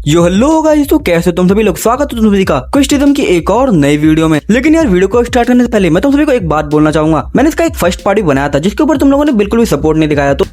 यो hello guys, तो कैसे तुम सभी लोग। स्वागत है तुम सभी का क्विज़ की एक और नई वीडियो में। लेकिन यार वीडियो को स्टार्ट करने से पहले मैं तुम सभी को एक बात बोलना चाहूंगा। मैंने इसका एक फर्स्ट पार्टी बनाया था जिसके ऊपर तुम लोगों ने बिल्कुल भी सपोर्ट नहीं दिखाया, तो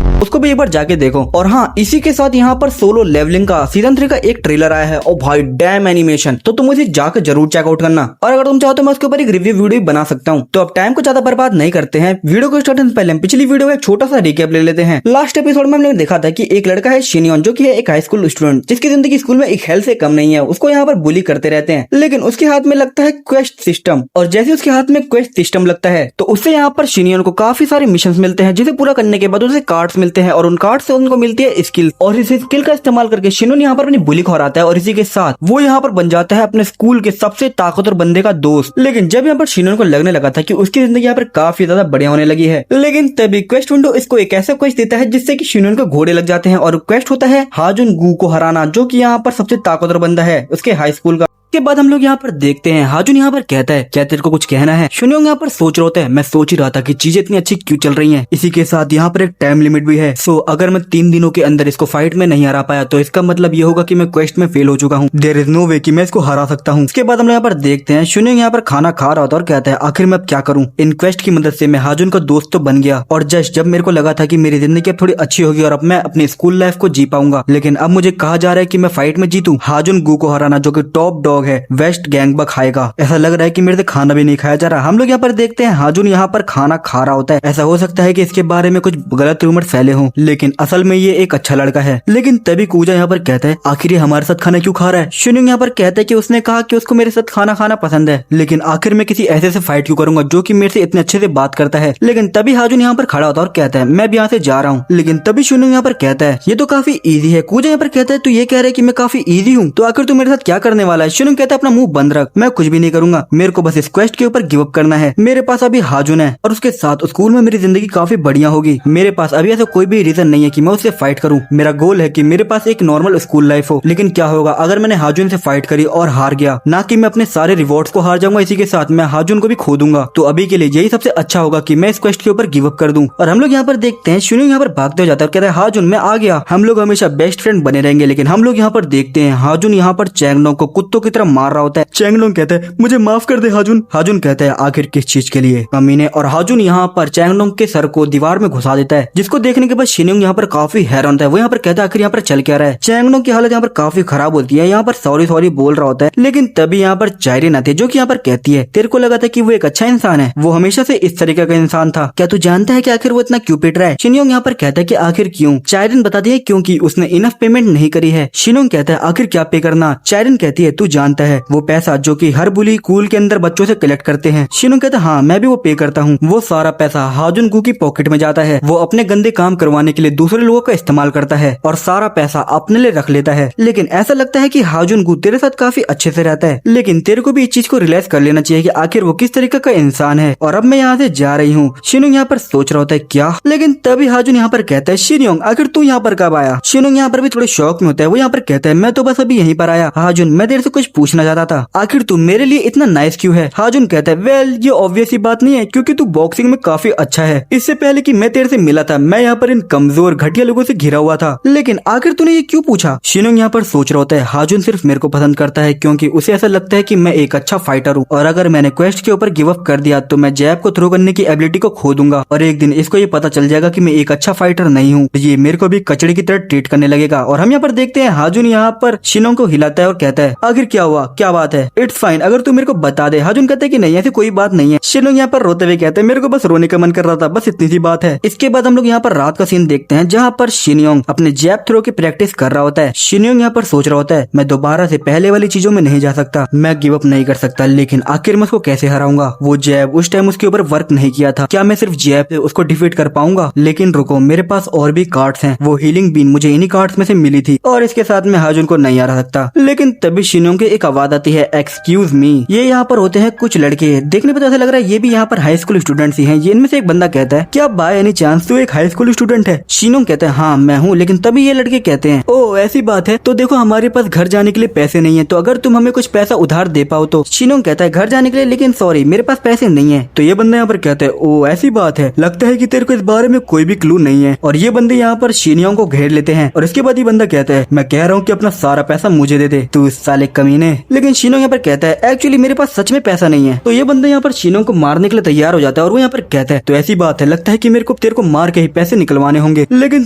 उसको भी एक बार जाके देखो। और हाँ, इसी के साथ यहाँ पर सोलो लेवलिंग का सीजन 3 का एक ट्रेलर आया है और भाई डैम एनिमेशन, तो तुम उसे जाकर जरूर चेकआउट करना। और अगर तुम चाहो तो मैं उसके ऊपर एक रिव्यू वीडियो बना सकता हूँ। तो अब टाइम को ज्यादा बर्बाद नहीं करते हैं, वीडियो को स्टार्ट करने से पहले हम पिछली वीडियो का एक छोटा सा रिकैप ले लेते हैं। लास्ट एपिसोड में हमने देखा था कि एक लड़का है शिनियन, जो कि है एक हाई स्कूल स्टूडेंट जिसकी जिंदगी स्कूल में एक हेल से कम नहीं है। उसको यहाँ पर बुली करते रहते हैं, लेकिन उसके हाथ में लगता है क्वेस्ट सिस्टम। और जैसे उसके हाथ में क्वेस्ट सिस्टम लगता है तो उससे यहाँ पर शिनियन को काफी सारे मिशन मिलते हैं, जिसे पूरा करने के बाद उसे कार्ड्स मिलते हैं और उन कार्ड से उनको मिलती है स्किल। और इस स्किल का इस्तेमाल करके शिनियन यहाँ पर अपनी बुली को हराता है और इसी के साथ वो यहाँ पर बन जाता है अपने स्कूल के सबसे ताकतवर बंदे का दोस्त। लेकिन जब यहाँ पर शिनियन को लगने लगा था कि उसकी जिंदगी यहाँ पर काफी ज्यादा बढ़िया होने लगी है, लेकिन तभी क्वेस्ट विंडो इसको एक ऐसा क्वेस्ट देता है जिससे कि शिनियन को घोड़े लग जाते हैं। और क्वेस्ट होता है हाजुन गू को हराना, जो कि यहाँ पर सबसे ताकतवर बंदा है उसके हाई स्कूल का। के बाद हम लोग यहाँ पर देखते हैं हाजुन यहाँ पर कहता है, क्या तेरे को कुछ कहना है? शिनियन यहाँ पर सोच रहा होता है, मैं सोच ही रहा था कि चीजें इतनी अच्छी क्यों चल रही हैं। इसी के साथ यहाँ पर एक टाइम लिमिट भी है। सो अगर मैं 3 दिनों के अंदर इसको फाइट में नहीं हरा पाया तो इसका मतलब ये होगा कि मैं क्वेस्ट में फेल हो चुका हूँ। देयर इज नो वे कि मैं इसको हरा सकता हूँ। इसके बाद हम लोग यहाँ पर देखते हैं शिनियन यहाँ पर खाना खा रहा होता है और कहता है, आखिर मैं क्या करूँ? इन क्वेस्ट की मदद से मैं हाजुन का दोस्त तो बन गया, और जस्ट जब मेरे को लगा था कि मेरी जिंदगी अब थोड़ी अच्छी होगी और अब मैं अपनी स्कूल लाइफ को जी पाऊंगा, लेकिन अब मुझे कहा जा रहा है कि मैं फाइट में जीतूं हाजुन गू को हराना, जो कि टॉप डॉग है, वेस्ट गैंगबा खाएगा। ऐसा लग रहा है कि मेरे से खाना भी नहीं खाया जा रहा। हम लोग यहाँ पर देखते हैं हाजुन यहाँ पर खाना खा रहा होता है। ऐसा हो सकता है कि इसके बारे में कुछ गलत रूमर फैले हों, लेकिन असल में ये एक अच्छा लड़का है। लेकिन तभी कूजा यहाँ पर कहता है, आखिर ये हमारे साथ खाना क्यों खा रहा है? शिनियन यहाँ पर कहता है कि उसने कहा कि उसको मेरे साथ खाना खाना पसंद है, लेकिन आखिर मैं किसी ऐसे से फाइट क्यों करूंगा जो कि मेरे से इतने अच्छे से बात करता है। लेकिन तभी हाजुन यहाँ पर खड़ा होता है और कहता है, मैं भी यहाँ से जा रहा हूँ। लेकिन तभी शिनियन यहाँ पर कहता है, ये तो काफी इजी है। कूजा यहाँ पर कहता है, तू ये कह रहा है कि मैं काफी इजी हूँ, तो आखिर तू मेरे साथ क्या करने वाला है? शिनियन कहता है, अपना मुंह बंद रख, मैं कुछ भी नहीं करूंगा, मेरे को बस इस क्वेस्ट के ऊपर गिव अप करना है। मेरे पास अभी हाजुन है और उसके साथ स्कूल में मेरी जिंदगी काफी बढ़िया होगी। मेरे पास अभी ऐसा कोई भी रीजन नहीं है कि मैं उससे फाइट करूं। मेरा गोल है कि मेरे पास एक नॉर्मल स्कूल लाइफ हो। लेकिन क्या होगा अगर मैंने हाजुन से फाइट करी और हार गया? ना कि मैं अपने सारे रिवॉर्ड्स को हार जाऊंगा, इसी के साथ मैं हाजुन को भी खो दूंगा। तो अभी के लिए यही सबसे अच्छा होगा कि मैं इस क्वेस्ट के ऊपर गिव अप कर दूं। और हम लोग यहाँ पर देखते हैं शिनियन यहाँ पर भागते हो जाता है और कहता है, हाजुन मैं आ गया, हम लोग हमेशा बेस्ट फ्रेंड बने रहेंगे। लेकिन हम लोग यहाँ पर देखते हैं हाजुन यहाँ पर चैंगलोंग को कुत्तों की तरह मार रहा होता है। चैंगलोंग कहता है, मुझे माफ कर दे हाजुन। हाजुन कहता है, आखिर किस चीज के लिए कमीने? और हाजुन यहाँ पर चैंगलोंग के सर को दीवार में घुसा देता है, जिसको देखने के बाद शिनियन यहाँ पर काफी हैरान होता है। वो यहाँ पर कहता है, आखिर यहाँ पर चल क्या रहा है? चैंगलोंग की हालत यहाँ पर काफी खराब होती है, यहाँ पर सॉरी सॉरी बोल रहा होता है। लेकिन तभी यहाँ पर चायरिन आती है, जो कि यहाँ पर कहती है, तेरे को लगा था कि वो एक अच्छा इंसान है, वो हमेशा से इस तरीके का इंसान था, क्या तू जानता है कि आखिर वो इतना क्यों पिट रहा है? शिनियन यहाँ पर कहता है कि आखिर क्यों? चायरिन बताती है, क्योंकि उसने इनफ पेमेंट नहीं करी है। शिनियन कहता है, आखिर क्या पे करना? चायरिन कहती है, तू जानता है वो पैसा जो कि हर बुली स्कूल के अंदर बच्चों से कलेक्ट करते हैं? शिनियन कहता है, हाँ मैं भी वो पे करता हूँ। वो सारा पैसा हाजुन गू की पॉकेट में जाता है। वो अपने गंदे काम करवाने के लिए दूसरे लोगों का इस्तेमाल करता है और सारा पैसा अपने लिए रख लेता है। लेकिन ऐसा लगता है कि हाजुन गू तेरे साथ काफी अच्छे से रहता है, लेकिन तेरे को भी इस चीज को रियलाइज कर लेना चाहिए कि आखिर वो किस तरीके का इंसान है। और अब मैं यहाँ से जा रही हूँ। शिनियन यहाँ पर सोच रहा होता है, क्या? लेकिन तभी हाजुन यहाँ पर कहता है, शिनियन आखिर तू यहाँ पर कब आया? शिनियन यहाँ पर भी थोड़े शौक में होता है। वो यहाँ पर कहता है, मैं तो बस अभी यहीं पर आया। हाजुन मैं तेरे से कुछ पूछना चाहता था, आखिर तू मेरे लिए इतना नाइस क्यों है? हाजुन कहता है, वेल ये ऑब्वियस ही बात नहीं है, क्योंकि तू बॉक्सिंग में काफी अच्छा है। इससे पहले कि मैं तेरे से मिला था मैं यहाँ पर इन कमजोर घटिया लोगों से घिरा हुआ था, लेकिन आखिर तूने ये क्यों पूछा? शिनियन यहाँ पर सोच रहा होता है, हाजुन सिर्फ मेरे को पसंद करता है क्योंकि उसे ऐसा लगता है कि मैं एक अच्छा फाइटर हूँ, और अगर मैंने क्वेस्ट के ऊपर गिव अप कर दिया तो मैं जैब को थ्रो करने की एबिलिटी को खो दूंगा, और एक दिन इसको ये पता चल जाएगा कि मैं एक अच्छा फाइटर नहीं हूँ। ये मेरे को भी कचड़े की तरह ट्रीट करने लगेगा। और हम यहाँ पर देखते हैं हाजुन यहाँ पर शिनियन को हिलाता है और कहता है, आखिर क्या हुआ, क्या बात है? इट्स फाइन, अगर तू मेरे को बता दे। हाजुन कहता है कि नहीं ऐसी कोई बात नहीं है। शिनियन यहाँ पर रोते हुए कहते हैं, मेरे को बस रोने का मन कर रहा था, बस इतनी सी बात है। इसके बाद हम लोग यहाँ पर रात का सीन देखते हैं, जहाँ पर शिनियन अपने जैब थ्रो की प्रैक्टिस कर रहा होता है। शिनियन यहाँ पर सोच रहा होता है, मैं दोबारा से पहले वाली चीजों में नहीं जा सकता, मैं गिव अप नहीं कर सकता, लेकिन आखिर मैं उसको कैसे हराऊंगा? वो जैब उस टाइम उसके ऊपर वर्क नहीं किया था, क्या मैं सिर्फ जैब से उसको डिफीट कर पाऊंगा? लेकिन रुको, मेरे पास और भी कार्ड्स हैं, वो हीलिंग बीन मुझे इन्हीं कार्ड्स में से मिली थी, और इसके साथ मैं हाजुन को नहीं हरा सकता। लेकिन तभी शिनियन के एक आवाज आती है, एक्सक्यूज मी। ये यहाँ पर होते हैं कुछ लड़के, देखने पर तो ऐसा लग रहा है ये भी यहाँ पर हाई स्कूल स्टूडेंट्स ही हैं। ये इनमें से एक बंदा कहता है, क्या बाय एनी चांस तू एक हाई स्कूल स्टूडेंट है? शिनोंग कहता है, हाँ मैं हूँ। लेकिन तभी ये लड़के कहते हैं, ओ ऐसी बात है, तो देखो हमारे पास घर जाने के लिए पैसे नहीं है, तो अगर तुम हमें कुछ पैसा उधार दे पाओ तो। शिनोंग कहता है, घर जाने के लिए, लेकिन सॉरी मेरे पास पैसे नहीं है। तो ये बंदा यहाँ पर कहता है, ओ ऐसी बात है, लगता है कि तेरे को इस बारे में कोई भी क्लू नहीं है। और ये बंदे यहाँ पर शिनोंग को घेर लेते हैं। और इसके बाद ये बंदा कहता है, मैं कह रहा हूँ कि अपना सारा पैसा मुझे दे दे, तू साले कमीने। लेकिन शिनोंग यहाँ पर कहता है, एक्चुअली मेरे पास सच में पैसा नहीं है। तो ये बंदा यहाँ पर शिनोंग को मारने के लिए तैयार हो जाता है। और वो यहाँ पर कहता है, तो ऐसी बात है, लगता है कि मेरे को तेरे को मार के ही पैसे निकलवाने होंगे। लेकिन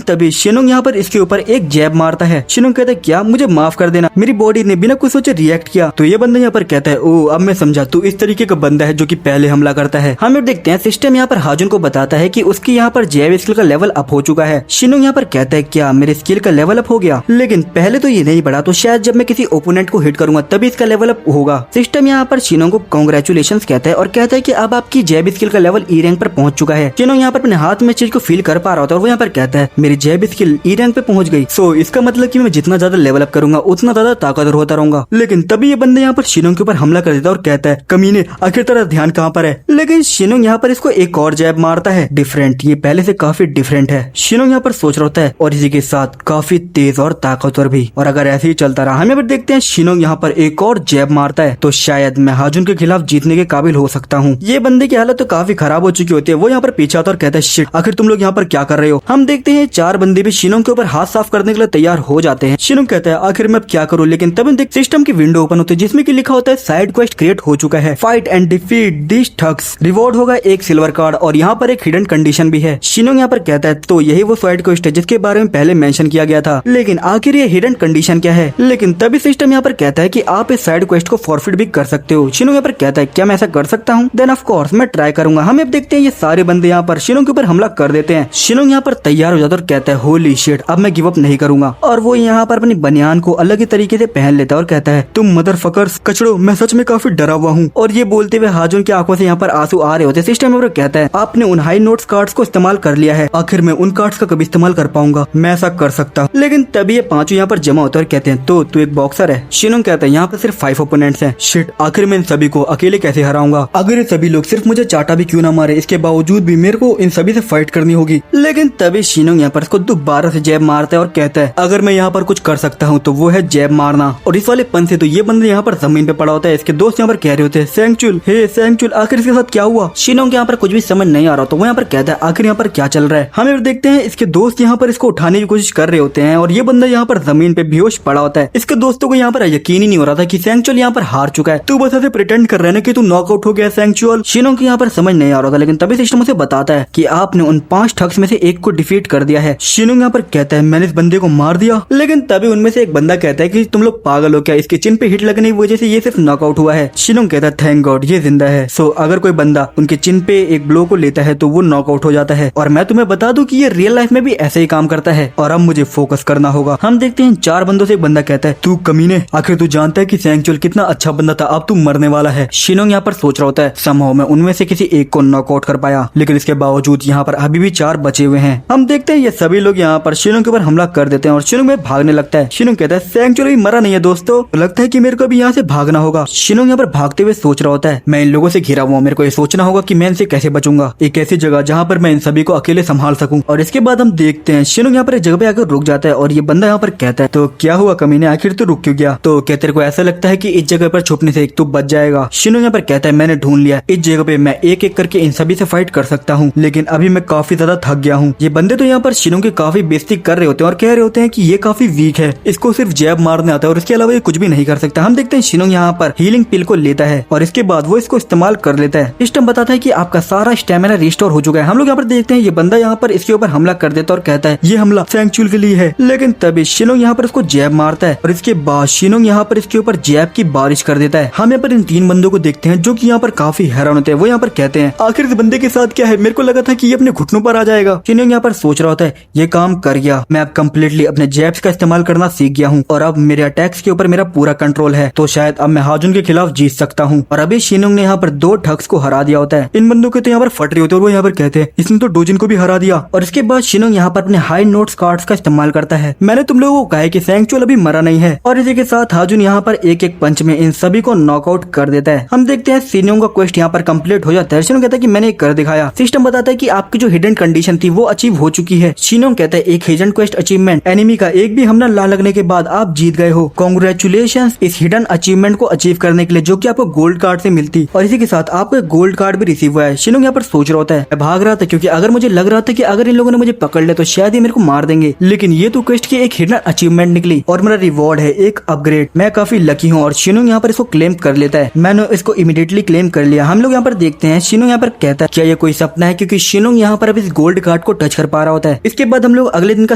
तभी शिनोंग यहाँ पर इसके ऊपर एक जैब मारता है। शिनोंग कहता है, क्या मुझे माफ कर देना, मेरी बॉडी ने बिना कुछ सोचे रिएक्ट किया। तो ये बंदा यहाँ पर कहता है, ओ अब मैं समझा, तू इस तरीके का बंदा है जो कि पहले हमला करता है। हम लोग देखते हैं सिस्टम यहाँ पर हाजुन को बताता है कि उसकी यहाँ पर जैब स्किल का लेवल अप हो चुका है। शिनोंग यहाँ पर कहता है, क्या मेरे स्किल का लेवल अप हो गया? लेकिन पहले तो ये नहीं बढ़ा, तो शायद जब मैं किसी ओपोनेंट को हिट करूंगा तभी इसका लेवल अप होगा। सिस्टम यहाँ पर शिनोंग को कांग्रेचुलेशंस कहता है और कहता है कि अब आपकी जैब स्किल का लेवल ई रैंक पर पहुंच चुका है। शिनोंग यहाँ पर अपने हाथ में चीज को फील कर पा रहा था और वो यहाँ पर कहता है, मेरी जैब स्किल ई रैंक पे पहुंच गई। सो इसका मतलब कि मैं जितना ज्यादा लेवल अप करूंगा उतना ज्यादा ताकतवर होता रहूंगा। लेकिन तभी ये बंदे यहाँ पर शिनोंग के ऊपर हमला कर देता है और कहता है, कमीने आखिर तेरा ध्यान कहाँ पर है? लेकिन शिनोंग यहाँ पर इसको एक और जैब मारता है, डिफरेंट, ये पहले से काफी डिफरेंट है। शिनोंग यहाँ पर सोच रहा होता है और इसी के साथ काफी तेज और ताकतवर भी। और अगर ऐसे ही चलता रहा, हमें देखते हैं शिनोंग यहाँ पर एक और जैब मारता है, तो शायद मैं हाजुन के खिलाफ जीतने के काबिल हो सकता हूँ। ये बंदे की हालत तो काफी खराब हो चुकी होती है। वो यहाँ पर पीछे आता और कहता है, शिट, आखिर तुम लोग यहाँ पर क्या कर रहे हो? हम देखते हैं चार बंदे भी शिनोंग के ऊपर हाथ साफ करने के लिए तैयार हो जाते हैं। शिनोंग कहता है, आखिर मैं अब क्या करूँ? लेकिन तभी देख सिस्टम की विंडो ओपन होती है जिसमें कि लिखा होता है, साइड क्वेस्ट क्रिएट हो चुका है, fight and defeat this thugs, reward होगा एक सिल्वर कार्ड। और यहाँ पर एक हिडन कंडीशन भी है। शिनोंग यहाँ पर कहता है, तो यही वो साइड क्वेस्ट है जिसके बारे में पहले मेंशन किया गया था, लेकिन आखिर ये हिडन कंडीशन क्या है? लेकिन तभी सिस्टम यहाँ पर कहता है कि आप इस साइड क्वेस्ट को फॉरफिट भी कर सकते हो। शिनोंग यहाँ पर कहता है, क्या मैं ऐसा कर सकता हूँ? देन ऑफ कोर्स मैं ट्राई करूंगा। हम अब देखते हैं ये सारे बंदे यहाँ पर शिनोंग के ऊपर हमला कर देते हैं। शिनोंग यहाँ पर तैयार हो जाता है और कहता है, होली शिट, अब मैं गिव अप नहीं करूंगा। और वो यहाँ पर अपनी बनियान को अलग ही तरीके से पहन लेता है और कहता है, तुम मदरफकर्स, कचड़ो, मैं सच में काफी डरा हुआ हूँ। और ये बोलते हुए हाजुन की आंखों से यहाँ पर आंसू आ रहे होते। सिस्टम यहाँ पर कहता है, आपने उन हाई नोट्स कार्ड्स को इस्तेमाल कर लिया है, आखिर मैं उन कार्ड्स का कभी इस्तेमाल कर पाऊंगा? मैं ऐसा कर सकता। लेकिन तभी ये पांचों यहाँ पर जमा होते और कहते हैं, तो तू एक बॉक्सर है? शिनोंग कहता है, यहाँ पर सिर्फ 5 ओपोनेंट्स हैं। शिट, आखिर मैं इन सभी को अकेले कैसे हराऊंगा? अगर ये सभी लोग सिर्फ मुझे चाटा भी क्यों ना मारे, इसके बावजूद भी मेरे को इन सभी से फाइट करनी होगी। लेकिन तभी शिनोंग यहाँ पर इसको दोबारा से जैब मारता है और कहता है, अगर मैं यहाँ पर कुछ कर सकता हूँ तो वो है जैब मारना। और इस वाले पन से तो ये बंदे यहाँ पर जमीन पे पड़ा होता है। इसके दोस्त यहाँ पर कह रहे होते हैं, सैंगचुल, हे सैंगचुल, आखिर इसके साथ क्या हुआ? शिनोंग यहाँ पर कुछ भी समझ नहीं आ रहा, तो वो यहाँ पर कहता है, आखिर यहाँ पर क्या चल रहा है? हम देखते हैं इसके दोस्त यहाँ पर इसको उठाने की कोशिश कर रहे होते हैं और ये बंदा यहाँ पर जमीन पे बेहोश पड़ा होता है। इसके दोस्तों को यहाँ पर यकीन ही नहीं हो रहा था कि सैंगचुल यहाँ पर हार चुका है। तू बस ऐसे प्रिटेंड कर रहे हैं कि तू नॉकआउट हो गया सैंगचुल। शिनोंग की यहाँ पर समझ नहीं आ रहा था, लेकिन तभी सिस्टम उसे बताता है कि आपने उन 5 ठग्स में से एक को डिफीट कर दिया है। शिनोंग यहाँ पर कहता है, मैंने इस बंदे को मार दिया। लेकिन तभी उनमें से एक बंदा कहता है कि तुम लोग पागल हो क्या, इसके चिन पे हिट लगने की वजह से ये सिर्फ नॉकआउट हुआ है। शिनोंग कहता है, थैंक गॉड ये जिंदा है। सो अगर कोई बंदा उनके चिन पे एक ब्लो को लेता है तो वो नॉकआउट हो जाता है। और मैं तुम्हें बता दूं कि ये रियल लाइफ में भी ऐसे ही काम करता है और अब मुझे फोकस करना होगा। हम देखते हैं 4 बंदों से एक बंदा कहता है, तू कमीने, आखिर तू जानता है कि सैंगचुल कितना अच्छा बंदा था, अब तू मरने वाला है। शिनोंग यहाँ पर सोच रहा होता है, समहाउ मैं उनमें से किसी एक को नॉकआउट कर पाया, लेकिन इसके बावजूद यहाँ पर अभी भी 4 बचे हुए हैं। हम देखते हैं ये सभी लोग यहाँ पर शिनोंग के ऊपर हमला कर देते हैं और शिनोंग में भागने लगता है। शिनोंग कहता है, सैंगचुल अभी मरा नहीं है दोस्तों, लगता है कि मेरे को भी यहाँ से भागना होगा। शिनोंग यहाँ पर भागते हुए सोच रहा होता है, मैं इन लोगों से घिरा हुआ हूं, मेरे को ये सोचना होगा कि मैं इनसे कैसे बचूंगा, एक ऐसी जगह जहाँ पर मैं इन सभी को अकेले संभाल सकूं। और इसके बाद हम देखते हैं शिनोंग यहाँ पर एक जगह पे आकर रुक जाता है और ये बंदा यहाँ पर कहता है, तो क्या हुआ कमीने, आखिर तू रुक क्यों गया? तो क्या तेरे को ऐसा लगता है कि इस जगह पर छुपने से तू बच जाएगा? शिनोंग यहाँ पर कहता है, मैंने ढूंढ लिया, इस जगह पे मैं एक एक करके इन सभी से फाइट कर सकता हूँ, लेकिन अभी मैं काफी ज्यादा थक गया हूँ। ये बंदे तो यहाँ पर शिनोंग की काफी बेइज्जती कर रहे होते हैं और कह रहे होते हैं कि ये काफी वीक है, इसको सिर्फ जैब मारने आता है और इसके अलावा ये कुछ भी नहीं कर सकता। हम देखते हैं शिनोंग यहाँ पर हीलिंग पिल को लेता है और इसके बाद वो इसको इस्तेमाल कर लेता है। सिस्टम बताता है कि आपका सारा स्टेमिना रिस्टोर हो चुका है। हम लोग यहाँ पर देखते हैं ये बंदा यहाँ पर इसके ऊपर हमला कर देता है और कहता है, ये हमला सैंगचुल के लिए है। लेकिन तभी शिनोंग यहाँ पर इसको जैब मारता है और इसके बाद शिनोंग यहाँ पर इसके ऊपर जैब की बारिश कर देता है। हम यहाँ पर इन 3 बंदों को देखते हैं जो कि यहाँ पर काफी हैरान होते हैं। वो यहाँ पर कहते हैं, आखिर इस बंदे के साथ क्या है, मेरे को लगा था कि ये अपने घुटनों पर आ जाएगा। शिनोंग यहाँ पर सोच रहा होता है, ये काम कर गया, मैं अब कम्प्लीटली अपने जैब्स का इस्तेमाल करना सीख गया हूँ और अब मेरे अटैक्स के ऊपर मेरा पूरा कंट्रोल है, तो शायद अब मैं हाजुन के खिलाफ जीत सकता हूँ। और अभी शिनोंग ने यहाँ पर 2 ठग्स को हरा दिया होता है। इन बंदों के तो यहाँ पर फट रही होती है और वो यहाँ पर कहते हैं, इसने तो डोजिन को भी हरा दिया। और इसके बाद शिनोंग यहाँ पर अपने हाई नोट्स कार्ड्स का इस्तेमाल करता है। मैंने तुम लोगों को कहा है कि सैंगचुल अभी मरा नहीं है। और इसी के साथ हाजुन यहाँ यहाँ पर एक एक पंच में इन सभी को नॉकआउट कर देता है। हम देखते हैं शिनयोंग का क्वेस्ट यहाँ पर कंप्लीट हो जाता है। शिनयोंग कहता है कि मैंने एक कर दिखाया। सिस्टम बताता है कि आपकी जो हिडन कंडीशन थी वो अचीव हो चुकी है। शिनयोंग कहता है एक हिडन क्वेस्ट अचीवमेंट, एनिमी का एक भी हमला ना लगने के बाद आप जीत गए हो। कांग्रेचुलेशंस इस हिडन अचीवमेंट को अचीव करने के लिए, जो कि आपको गोल्ड कार्ड से मिलती और इसी के साथ आपको एक गोल्ड कार्ड भी रिसीव हुआ है। शिनयोंग यहाँ पर सोच रहा होता है, मैं भाग रहा था क्योंकि अगर मुझे लग रहा था कि अगर इन लोगों ने मुझे पकड़ लिया तो शायद ये मेरे को मार देंगे, लेकिन ये तो क्वेस्ट की एक हिडन अचीवमेंट निकली और मेरा रिवॉर्ड है एक अपग्रेड। मैं काफी लकी हूँ। और शिनयोंग यहाँ पर इसको क्लेम कर लेता है। मैंने इसको इमीडिएटली क्लेम कर लिया। हम लोग यहाँ पर देखते हैं शिनयोंग यहाँ पर कहता है क्या ये कोई सपना है, क्योंकि शिनयोंग यहाँ पर अब इस गोल्ड कार्ड को टच कर पा रहा होता है। इसके बाद हम लोग अगले दिन का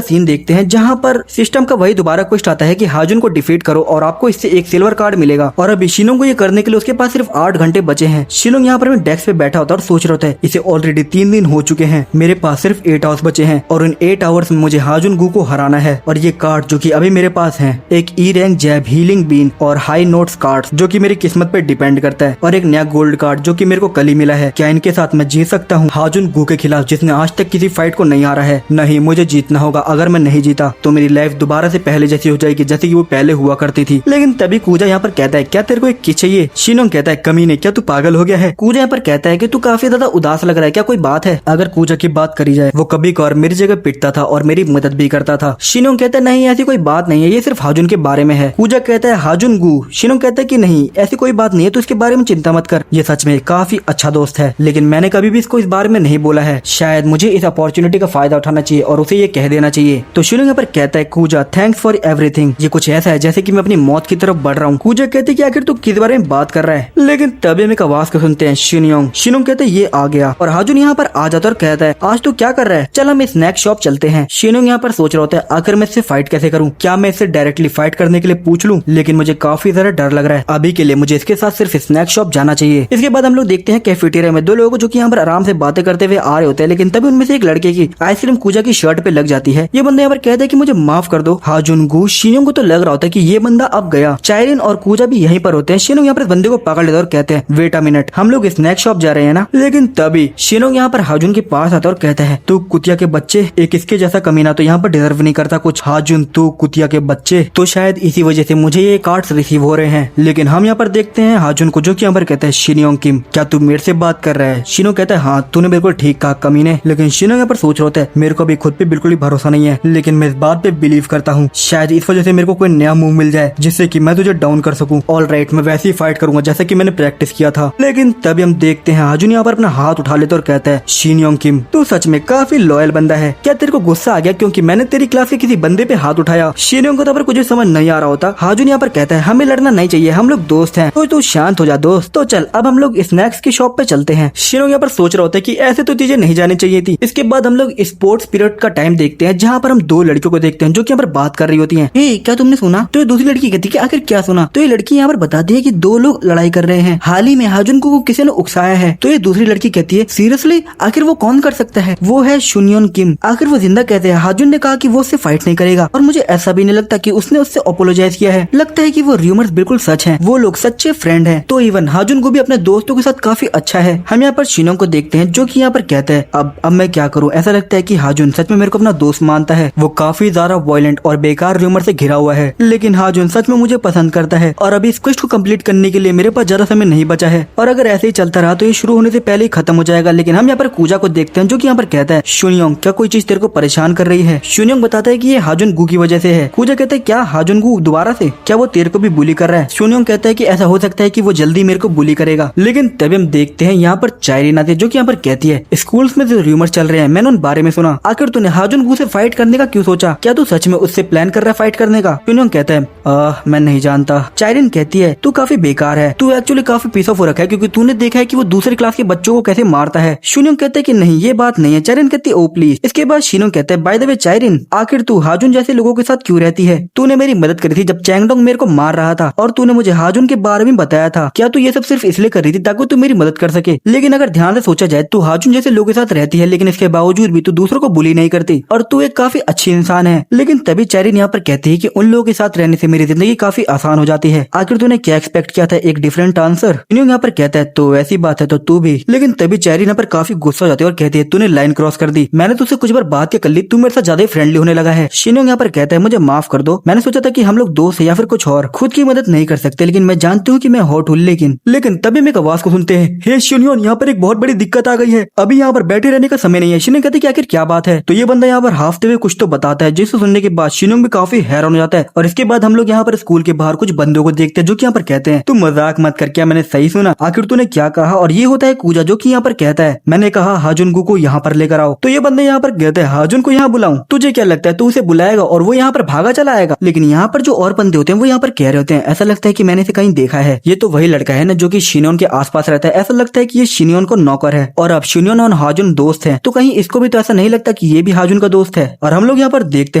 सीन देखते हैं जहाँ पर सिस्टम का वही दोबारा क्वेस्ट आता है कि हाजुन को डिफीट करो और आपको इससे एक सिल्वर कार्ड मिलेगा। और अभी शिनयोंग को ये करने के लिए उसके पास सिर्फ 8 घंटे बचे हैं। शिनयोंग यहाँ पर डेस्क पे बैठा होता है और सोच रहा होता है इसे ऑलरेडी 3 दिन हो चुके हैं, मेरे पास सिर्फ 8 आवर्स बचे हैं और इन 8 आवर्स में मुझे हाजुन गू को हराना है। और ये कार्ड जो कि अभी मेरे पास है, एक E rank jab, healing been और हाई नोट्स कार्ड जो कि मेरी किस्मत पे डिपेंड करता है, और एक नया गोल्ड कार्ड जो कि मेरे को कल ही मिला है। क्या इनके साथ मैं जीत सकता हूँ हाजुन गू के खिलाफ, जिसने आज तक किसी फाइट को नहीं हारा है? नहीं, मुझे जीतना होगा। अगर मैं नहीं जीता तो मेरी लाइफ दोबारा से पहले जैसी हो जाएगी, जैसे कि वो पहले हुआ करती थी। लेकिन तभी कूजा यहाँ पर कहता है क्या तेरे को एक किस चाहिए? शिनयोंग कहता है कमीने, क्या तू पागल हो गया है? कूजा यहाँ पर कहता है कि तू काफी ज्यादा उदास लग रहा है, क्या कोई बात है? अगर कूजा की बात करी जाए, वो कभी कभार मेरी जगह पिटता था और मेरी मदद भी करता था। शिनयोंग कहता है नहीं, ऐसी कोई बात नहीं है, ये सिर्फ हाजुन के बारे में है। कूजा कहता है हाजुन गू। शिनयोंग कहता है कि नहीं, ऐसी कोई बात नहीं है, तो इसके बारे में चिंता मत कर, ये सच में काफी अच्छा दोस्त है, लेकिन मैंने कभी भी इसको इस बारे में नहीं बोला है। शायद मुझे इस अपॉर्चुनिटी का फायदा उठाना चाहिए और उसे ये कह देना चाहिए। तो शिनयोंग यहाँ पर कहता है कूजा थैंक्स फॉर एवरीथिंग। ये कुछ ऐसा है जैसे कि मैं अपनी मौत की तरफ बढ़ रहा हूँ। कूजा कहते कि आखिर तू किस बारे में बात कर रहा है? लेकिन तभी हम एक आवाज को सुनते हैं शिनयोंग। शिनयोंग कहते ये आ गया और हाजुन यहाँ पर आ जाता और कहता है आज तू क्या कर रहा है? चल हम स्नैक शॉप चलते हैं। शिनयोंग यहाँ पर सोच रहा होता है आखिर मैं इससे फाइट कैसे करूँ? क्या मैं इससे डायरेक्टली फाइट करने के लिए पूछ लूँ? लेकिन मुझे काफी ज्यादा डर लग रहा है। अभी के लिए मुझे इसके साथ सिर्फ स्नैक शॉप जाना चाहिए। इसके बाद हम लोग देखते हैं कैफेटेरिया में 2 लोगों जो कि यहाँ पर आराम से बातें करते हुए आ रहे होते हैं, लेकिन तभी उनमें से एक लड़के की आइसक्रीम कूजा की शर्ट पे लग जाती है। ये बंदा यहाँ पर कहता है कि मुझे माफ कर दो हाजुन गू। शिनयोंग को तो लग रहा होता है कि ये बंदा अब गया। चाइरिन और कूजा भी यहीं पर होते हैं। शिनयोंग यहाँ पर इस बंदे को पकड़ लेता और कहते हैं वेट अ मिनट, हम लोग स्नैक शॉप जा रहे हैं ना? लेकिन तभी शिनयोंग यहाँ पर हाजुन के पास आता और कहता है तू कुतिया के बच्चे, एक इसके जैसा कमीना तो यहाँ पर डिजर्व नहीं करता कुछ। हाजुन तू कुतिया के बच्चे, तो शायद इसी वजह से मुझे ये कार्ड्स रिसीव हो रहे हैं। लेकिन हम यहाँ पर देखते हैं हाजुन को जो कि यहाँ पर कहता है शिनयोंग किम, क्या तू मेरे से बात कर रहा है? शिनयोंग कहता है हाँ, तूने बिल्कुल ठीक कहा कमीने। लेकिन शिनयोंग यहाँ पर सोच रहा होता है मेरे को भी खुद पे बिल्कुल ही भरोसा नहीं है, लेकिन मैं इस बात पे बिलीव करता हूँ शायद इस वजह से मेरे को कोई नया मूव मिल जाए जिससे कि मैं तुझे डाउन कर सकूं। ऑलराइट, मैं वैसे ही फाइट करूंगा जैसे कि मैंने प्रैक्टिस किया था। लेकिन तभी हम देखते हैं हाजुन यहाँ पर अपना हाथ उठा लेता और कहता है शिनयोंग किम तू सच में काफी लॉयल बंदा है। क्या तेरे को गुस्सा आ गया क्योंकि मैंने तेरी क्लास के किसी बंदे पे हाथ उठाया? शिनयोंग को तो कुछ समझ नहीं आ रहा होता। हाजुन यहाँ पर कहता है हमें लड़ना नहीं चाहिए, हम लोग दोस्त हैं, तो तू शांत हो जा दोस्त। तो चल अब हम लोग स्नैक्स की शॉप पे चलते हैं। शिनयोंग यहाँ पर सोच रहा होता है कि ऐसे तो चीजें नहीं जानी चाहिए थी। इसके बाद हम लोग स्पोर्ट्स पीरियड का टाइम देखते हैं जहाँ पर हम 2 लड़कियों को देखते हैं जो कि यहाँ पर बात कर रही होती हैं। हे क्या तुमने सुना? तो ये दूसरी लड़की कहती है आखिर क्या सुना? तो ये लड़की यहाँ पर बताती है कि 2 लोग लड़ाई कर रहे हैं, हाल ही में हाजुन को किसी ने उकसाया है। तो ये दूसरी लड़की कहती है सीरियसली? आखिर वो कौन कर सकता है? वो है शिनयोंग किम। आखिर वो जिंदा कहते हैं हाजुन ने कहा कि वो उससे फाइट नहीं करेगा और मुझे ऐसा भी नहीं लगता कि उसने उससे अपोलोजाइज किया है। लगता है कि वो र्यूमर्स बिल्कुल सच हैं, वो लोग सच्चे फ्रेंड हैं। तो इवन हाजुन को भी अपने दोस्तों के साथ काफी अच्छा है। हम यहाँ पर शिनयोंग को देखते हैं जो कि यहाँ पर कहता है अब मैं क्या करूँ? ऐसा लगता है कि हाजुन सच में मेरे को अपना दोस्त मानता है। वो काफी ज्यादा वायलेंट और बेकार र्यूमर से घिरा हुआ है, लेकिन हाजुन सच में मुझे पसंद करता है और अभी इस क्वेस्ट को कंप्लीट करने के लिए मेरे पास ज्यादा समय नहीं बचा है और अगर ऐसे ही चलता रहा तो ये शुरू होने से पहले ही खत्म हो जाएगा। लेकिन हम यहाँ पर कूजा को देखते हैं जो कि यहाँ पर कहता है शिनयोंग क्या कोई चीज तेरे को परेशान कर रही है? शिनयोंग बताता है कि ये हाजुन गू की वजह से है। कूजा कहता है क्या हाजुन गू दोबारा से? क्या वो तेरे को भी बुली कर रहा है? शिनयोंग कहता है कि ऐसा हो सकता है कि वो जल्दी मेरे को बुली करेगा। लेकिन तभी हम देखते हैं यहाँ पर चाइरिन आती है जो कि यहाँ पर कहती है स्कूल्स में जो र्यूमर चल रहे हैं मैंने उन बारे में सुना। आखिर तूने हाजुन गू से फाइट करने का क्यों सोचा? क्या तू सच में उससे प्लान कर रहा है फाइट करने का? शिनयोंग कहता है मैं नहीं जानता। चाइरिन कहती है तू काफी बेकार है, तू एक्चुअली काफी पीस ऑफ रखा है क्योंकि तूने देखा है कि वो दूसरी क्लास के बच्चों को कैसे मारता है। शिनयोंग कहते हैं कि नहीं ये बात नहीं है। चाइरिन कहती है ओ प्लीज। इसके बाद शिनयोंग कहता है बाय द वे चाइरिन आखिर तू हाजुन जैसे लोगों के साथ क्यों रहती है? तूने मेरी मदद करी थी जब चैंगडोंग मेरे को मार रहा था और तूने मुझे हाजुन के बारे में बताया था। क्या तू ये सब सिर्फ इसलिए कर रही थी ताकि तू मेरी मदद कर सके? लेकिन अगर ध्यान से सोचा जाए तू हाजुन जैसे लोगों के साथ रहती है लेकिन इसके बावजूद भी तू दूसरों को बुली नहीं करती और तू एक काफी अच्छी इंसान है। लेकिन तभी चाइरिन यहाँ पर कहती है कि उन लोगों के साथ रहने से मेरी जिंदगी काफी आसान हो जाती है। आखिर तूने क्या एक्सपेक्ट किया था? एक डिफरेंट आंसर। शिनयोंग यहाँ पर कहता है तो ऐसी बात है तो तू भी। लेकिन तभी चाइरिन यहाँ पर काफी गुस्सा हो जाती है और कहती है तूने लाइन क्रॉस कर दी। मैंने तुझसे कुछ बार बात कर ली, तू मेरे साथ ज्यादा फ्रेंडली होने लगा है। शिनयोंग यहाँ पर कहता है मुझे माफ कर दो, मैंने सोचा था कि हम लोग दोस्त है या फिर कुछ कुछ और, खुद की मदद नहीं कर सकते, लेकिन मैं जानती हूँ कि मैं हॉट हूँ। लेकिन तभी हम एक आवाज को सुनते हैं, हे शिनयोन, यहाँ पर एक बहुत बड़ी दिक्कत आ गई है, अभी यहाँ पर बैठे रहने का समय नहीं है। शिनयोन कहते कि आखिर क्या बात है? तो ये बंदा यहाँ पर हाफते हुए कुछ तो बताता है, जिसको सुनने के बाद शिनयोन भी काफी हैरान हो जाता है। और इसके बाद हम लोग यहाँ पर स्कूल के बाहर कुछ बंदों को देखते हैं जो कि यहाँ पर कहते हैं, तुम मजाक मत कर, क्या मैंने सही सुना? आखिर तूने क्या कहा? और ये होता है कूजा जो कि यहाँ पर कहता है, मैंने कहा हाजुनगु को यहाँ पर लेकर आओ। तो ये बंदे यहाँ पर कहते हैं, हाजुन को यहाँ बुलाऊं? तुझे क्या लगता है तू उसे बुलाएगा और वो यहाँ पर भागा चला आएगा? लेकिन यहाँ पर जो और बंदे होते हैं वो यहाँ पर कह रहे होते हैं, ऐसा लगता है कि मैंने इसे कहीं देखा है, ये तो वही लड़का है ना जो कि शिनयोन के आसपास रहता है, ऐसा लगता है कि ये शिनयोन को नौकर है और अब शिनयोन और हाजुन दोस्त हैं, तो कहीं इसको भी तो ऐसा नहीं लगता कि ये भी हाजुन का दोस्त है? और हम लोग यहाँ पर देखते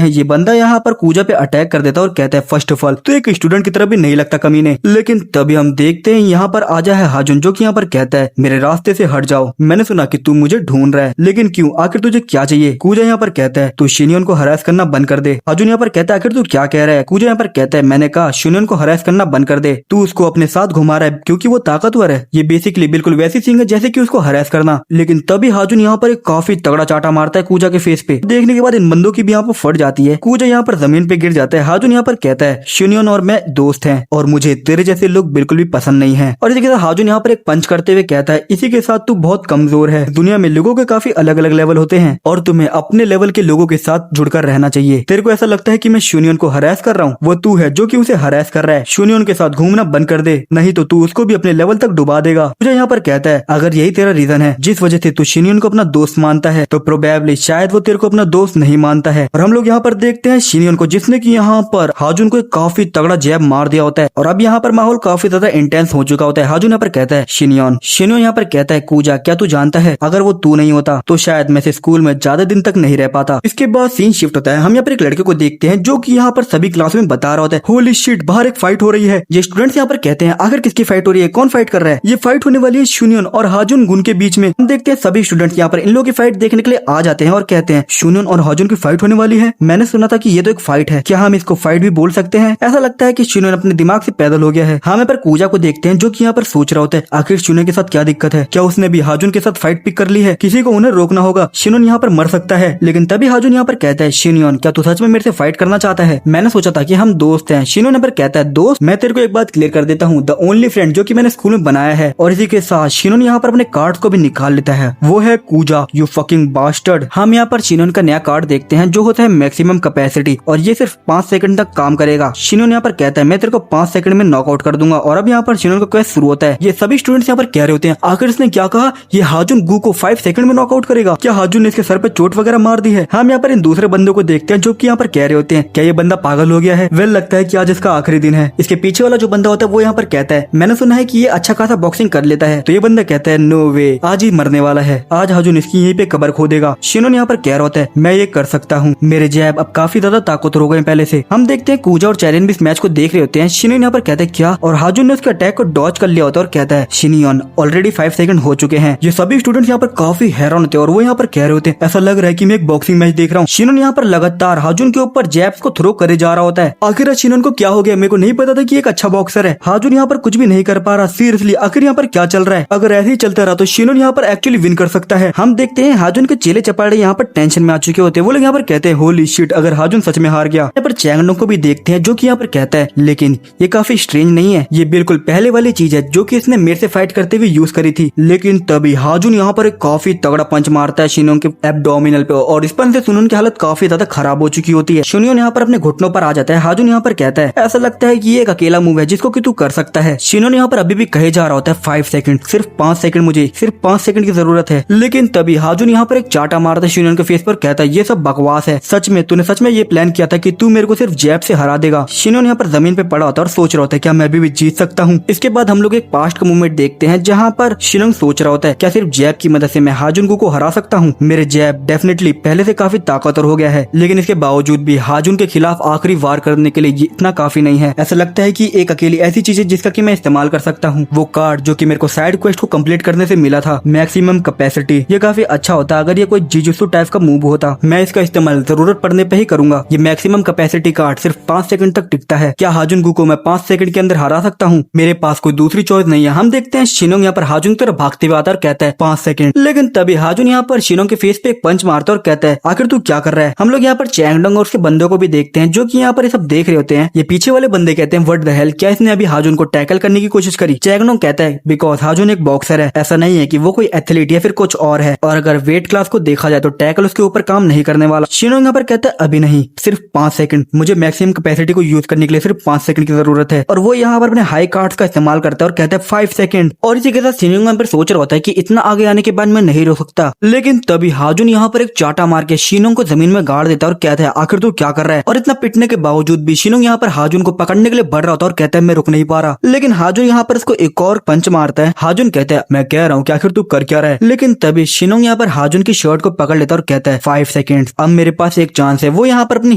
हैं ये बंदा यहाँ पर कूजा पे अटैक कर देता है और कहता है, फर्स्ट ऑफ ऑल तो एक स्टूडेंट की तरफ भी नहीं लगता कमीने। लेकिन तभी हम देखते हैं यहाँ पर आजा है हाजुन जो कि यहाँ पर कहता है, मेरे रास्ते से हट जाओ, मैंने सुना कि तू मुझे ढूंढ रहा है, लेकिन क्यों? आखिर तुझे क्या चाहिए? कूजा यहाँ पर कहता है, तू शिनयोन को हरास करना बंद कर दे। हाजुन यहाँ पर कहता है, आखिर तू क्या कह रहा है? कूजा यहाँ पर कहता है, मैंने कहा शिनयोन को हरास करना बंद कर दे, तू उसको अपने साथ घुमा रहा है क्योंकि वो ताकतवर है। ये बेसिकली बिल्कुल वैसी सिंग है जैसे कि उसको हरास करना। लेकिन तभी हाजुन यहाँ पर एक काफी तगड़ा चाटा मारता है कूजा के फेस पे। देखने के बाद इन बंदों की भी यहाँ पर फट जाती है, कूजा यहाँ पर जमीन पे गिर जाता है। हाजुन यहाँ पर कहता है, शिनयोन और मैं दोस्त हैं और मुझे तेरे जैसे लोग बिल्कुल भी पसंद नहीं है। और इसी के साथ हाजुन यहाँ पर एक पंच करते हुए कहता है, इसी के साथ तू बहुत कमजोर है, दुनिया में लोगों के काफी अलग अलग लेवल होते हैं और तुम्हें अपने लेवल के लोगों के साथ जुड़कर रहना चाहिए। तेरे को ऐसा लगता है कि मैं शिनयोन को हरास कर रहा हूँ, वो तू है जो कि उसे हरास कर रहा है। शिनयोन के साथ घूमना बंद कर दे, नहीं तो तू उसको भी अपने लेवल तक डुबा देगा। मुझे यहाँ पर कहता है, अगर यही तेरा रीजन है जिस वजह से तू शिनयोन को अपना दोस्त मानता है, तो प्रोबेबली शायद वो तेरे को अपना दोस्त नहीं मानता है। और हम लोग यहाँ पर देखते हैं शिनयोन को, जिसने की यहाँ पर हाजुन को एक काफी तगड़ा जैब मार दिया होता है और अब यहाँ पर माहौल काफी ज्यादा इंटेंस हो चुका होता है। हाजुन यहाँ पर कहता है, शिनयोन यहाँ पर कहता है, कूजा क्या तू जानता है, अगर वो तू नहीं होता तो शायद मैं स्कूल में ज्यादा दिन तक नहीं रह पाता। इसके बाद सीन शिफ्ट होता है, हम यहाँ पर एक लड़के को देखते हैं जो कि यहाँ पर सभी क्लास में बता रहा होता है, होली शिट, बाहर एक फाइट हो रही है। ये स्टूडेंट्स यहाँ पर कहते हैं, आखिर किसकी फाइट हो रही है, कौन फाइट कर रहा है? ये फाइट होने वाली है शिनयोन और हाजुन गुन के बीच में। हम देखते हैं सभी स्टूडेंट्स यहाँ पर इन लोगों की फाइट देखने के लिए आ जाते हैं और कहते हैं, शिनयोन और हाजुन की फाइट होने वाली है, मैंने सुना था कि ये तो एक फाइट है, क्या हम इसको फाइट भी बोल सकते हैं? ऐसा लगता है कि शिनयोन अपने दिमाग से पैदल हो गया है। हम यहाँ पर कूजा को देखते हैं जो कि यहाँ पर सोच रहा होता है, आखिर शिनयोन के साथ क्या दिक्कत है, क्या उसने भी हाजुन के साथ फाइट पिक कर ली है? किसी को उन्हें रोकना होगा, शिनयोन यहाँ पर मर सकता है। लेकिन तभी हाजुन यहाँ पर कहता है, शिनयोन क्या तू सच में मेरे से फाइट करना चाहता है? मैंने सोचा था कि हम दोस्त हैं। शिनयोन यहाँ पर कहता है, दोस्त, मैं तेरे को एक बात क्लियर कर देता हूँ, द ओनली फ्रेंड जो कि मैंने स्कूल में बनाया है। और इसी के साथ शिनयोन यहाँ पर अपने कार्ड को भी निकाल लेता है, वो है कूजा, यू फकिंग बास्टर्ड। हम यहाँ पर शिनयोन का नया कार्ड देखते हैं जो होता है मैक्सिमम कैपेसिटी और ये सिर्फ 5 सेकंड तक काम करेगा। शिनयोन यहाँ पर कहता है, मैं तेरे को 5 सेकंड में नॉकआउट कर दूंगा। और अब यहाँ पर शिनयोन का क्वेस्ट शुरू होता है। ये सभी स्टूडेंट्स यहाँ पर कह रहे होते हैं, आखिर इसने क्या कहा, ये हाजुन गु को 5 सेकंड में नॉकआउट करेगा? क्या हाजुन ने इसके सर पे चोट वगैरह मार दी है? हम यहाँ पर इन दूसरे बंदों को देखते हैं जो कि यहाँ पर कह रहे होते हैं, क्या ये बंदा पागल हो गया है? वेल, लगता है कि आज इसका आखिरी दिन है। इसके पीछे वाला जो बंदा होता है वो यहाँ पर कहता है, मैंने सुना है कि ये अच्छा खासा बॉक्सिंग कर लेता है। तो ये बंदा कहता है, नो वे, आज ही मरने वाला है, आज हाजुन इसकी यहीं पे कब्र खोदेगा। शिनयोन यहाँ पर कह रहा होता है, मैं ये कर सकता हूँ, मेरे जैब अब काफी ज्यादा ताकतवर हो गए पहले से। हम देखते हैं कूजा और चैलेंज भी इस मैच को देख रहे होते हैं। शिनयोन यहाँ पर कहता है, क्या? और हाजुन ने उसके अटैक को डॉज कर लिया होता है और कहता है, शिनयोन ऑलरेडी 5 सेकंड हो चुके हैं। ये सभी स्टूडेंट्स यहाँ पर काफी हैरान होते हैं और वो यहाँ पर कह रहे होते हैं, ऐसा लग रहा है कि मैं एक बॉक्सिंग मैच देख रहा हूँ। शिनयोन यहाँ पर लगातार हाजुन के ऊपर जैब्स को थ्रो करे जा रहा होता है। आखिर शिनयोन को क्या हो गया? मेरे को नहीं पता था कि एक अच्छा बॉक्सर है। हाजुन यहाँ पर कुछ भी नहीं कर पा रहा, सीरियसली आखिर यहाँ पर क्या चल रहा है? अगर ऐसे ही चलता रहा तो शिनयोन यहाँ पर एक्चुअली विन कर सकता है। हम देखते हैं हाजुन के चेले चपाड़े यहाँ पर टेंशन में आ चुके होते हैं। वो लोग यहाँ पर कहते हैं, होली शिट, अगर हाजुन सच में हार गया। यहाँ पर चैंगडोंग को भी देखते हैं जो कि यहाँ पर कहता है, लेकिन ये काफी स्ट्रेंज नहीं है, ये बिल्कुल पहले वाली चीज है जो कि इसने मेरे से फाइट करते हुए यूज करी थी। लेकिन तभी हाजुन यहाँ पर एक काफी तगड़ा पंच मारता है शिनयोन के एब्डोमिनल पे और इस पंच से शिनयोन की हालत काफी ज्यादा खराब हो चुकी होती है। शिनयोन यहाँ पर अपने घुटनों पर आ जाता है। हाजुन यहाँ पर कहता है, ऐसा लगता है कि ये एक अकेला मूव है जिसको कि तू कर सकता है। शिनयोन यहाँ पर अभी भी कहे जा रहा होता है, 5 सेकंड, सिर्फ 5 सेकंड, मुझे सिर्फ 5 सेकंड की जरूरत है। लेकिन तभी हाजुन यहाँ पर एक चाटा मारता है शिनयोन के फेस पर, कहता है, ये सब बकवास है, सच में तूने सच में ये प्लान किया था कि तू मेरे को सिर्फ जैब से हरा देगा? शिनयोन यहाँ पर जमीन पे पड़ा होता है और सोच रहा होता है, क्या मैं भी जीत सकता हूँ? इसके बाद हम लोग एक पास्ट का मूवमेंट देखते हैं जहाँ पर शिनयोन सोच रहा होता है, क्या सिर्फ जैब की मदद से मैं हाजुन को हरा सकता हूँ? मेरे जैब डेफिनेटली पहले से काफी ताकतवर हो गया है, लेकिन इसके बावजूद भी हाजुन के खिलाफ आखिरी वार करने के लिए ये इतना काफी नहीं है। ऐसा लगता है कि एक अकेली ऐसी चीज है जिसका कि मैं इस्तेमाल कर सकता हूँ, वो कार्ड जो कि मेरे को साइड क्वेस्ट को कंप्लीट करने से मिला था, मैक्सिमम कैपेसिटी। ये काफी अच्छा होता अगर ये कोई जिजुत्सु टाइप का मूव होता। मैं इसका इस्तेमाल जरूरत पड़ने पे ही करूंगा। ये मैक्सिमम कैपेसिटी कार्ड सिर्फ 5 सेकंड तक टिकता है। क्या हाजुन को मैं 5 सेकंड के अंदर हरा सकता हूँ? मेरे पास कोई दूसरी चॉइस नहीं है। हम देखते हैं शिनयोंग यहाँ पर हाजुन की तरफ भागते हुए आता है और कहता है 5 सेकंड। लेकिन तभी हाजुन यहाँ पर शिनयोंग के फेस पे एक पंच मारता है और कहता है, आखिर तू क्या कर रहा है? हम लोग यहाँ पर चैंगडोंग और उसके बंदों को भी देखते हैं जो कि यहाँ पर ये सब देख रहे होते हैं। ये पीछे वाले बंदे कहते हैं व्हाट द हेल, क्या इसने अभी हाजुन को टैकल करने की कोशिश करी? चैंगनोंग कहता है बिकॉज हाजुन एक बॉक्सर है, ऐसा नहीं है कि वो कोई एथलीट या फिर कुछ और है, और अगर वेट क्लास को देखा जाए तो टैकल उसके ऊपर काम नहीं करने वाला। शिनोंग यहाँ पर कहता है अभी नहीं, सिर्फ 5 सेकंड, मुझे मैक्सिमम कैपेसिटी को यूज करने के लिए सिर्फ 5 सेकंड की जरूरत है। और वो यहाँ पर अपने हाई कार्ड्स का इस्तेमाल करता है और कहता है 5 सेकंड। और इसी के साथ शिनोंग यहाँ पर सोच रहा होता है कि इतना आगे आने के बाद मैं नहीं रोक सकता, लेकिन तभी हाजुन यहाँ पर एक चाटा मार के शिनोंग को जमीन में गाड़ देता है और कहता है आखिर तू क्या कर रहा है? और इतना पिटने के बावजूद भी शिनोंग यहाँ पर हाजुन को पकड़ने के लिए बढ़ रहा होता है और कहता है मैं रुक नहीं पा रहा, लेकिन हाजुन यहाँ पर इसको एक और पंच मारता है। हाजुन कहता है मैं कह रहा हूँ कि आखिर तू कर क्या रहा है? लेकिन तभी शिनोंग यहाँ पर हाजुन की शर्ट को पकड़ लेता है और कहता है 5 सेकंड, अब मेरे पास एक चांस है। वो यहाँ पर अपनी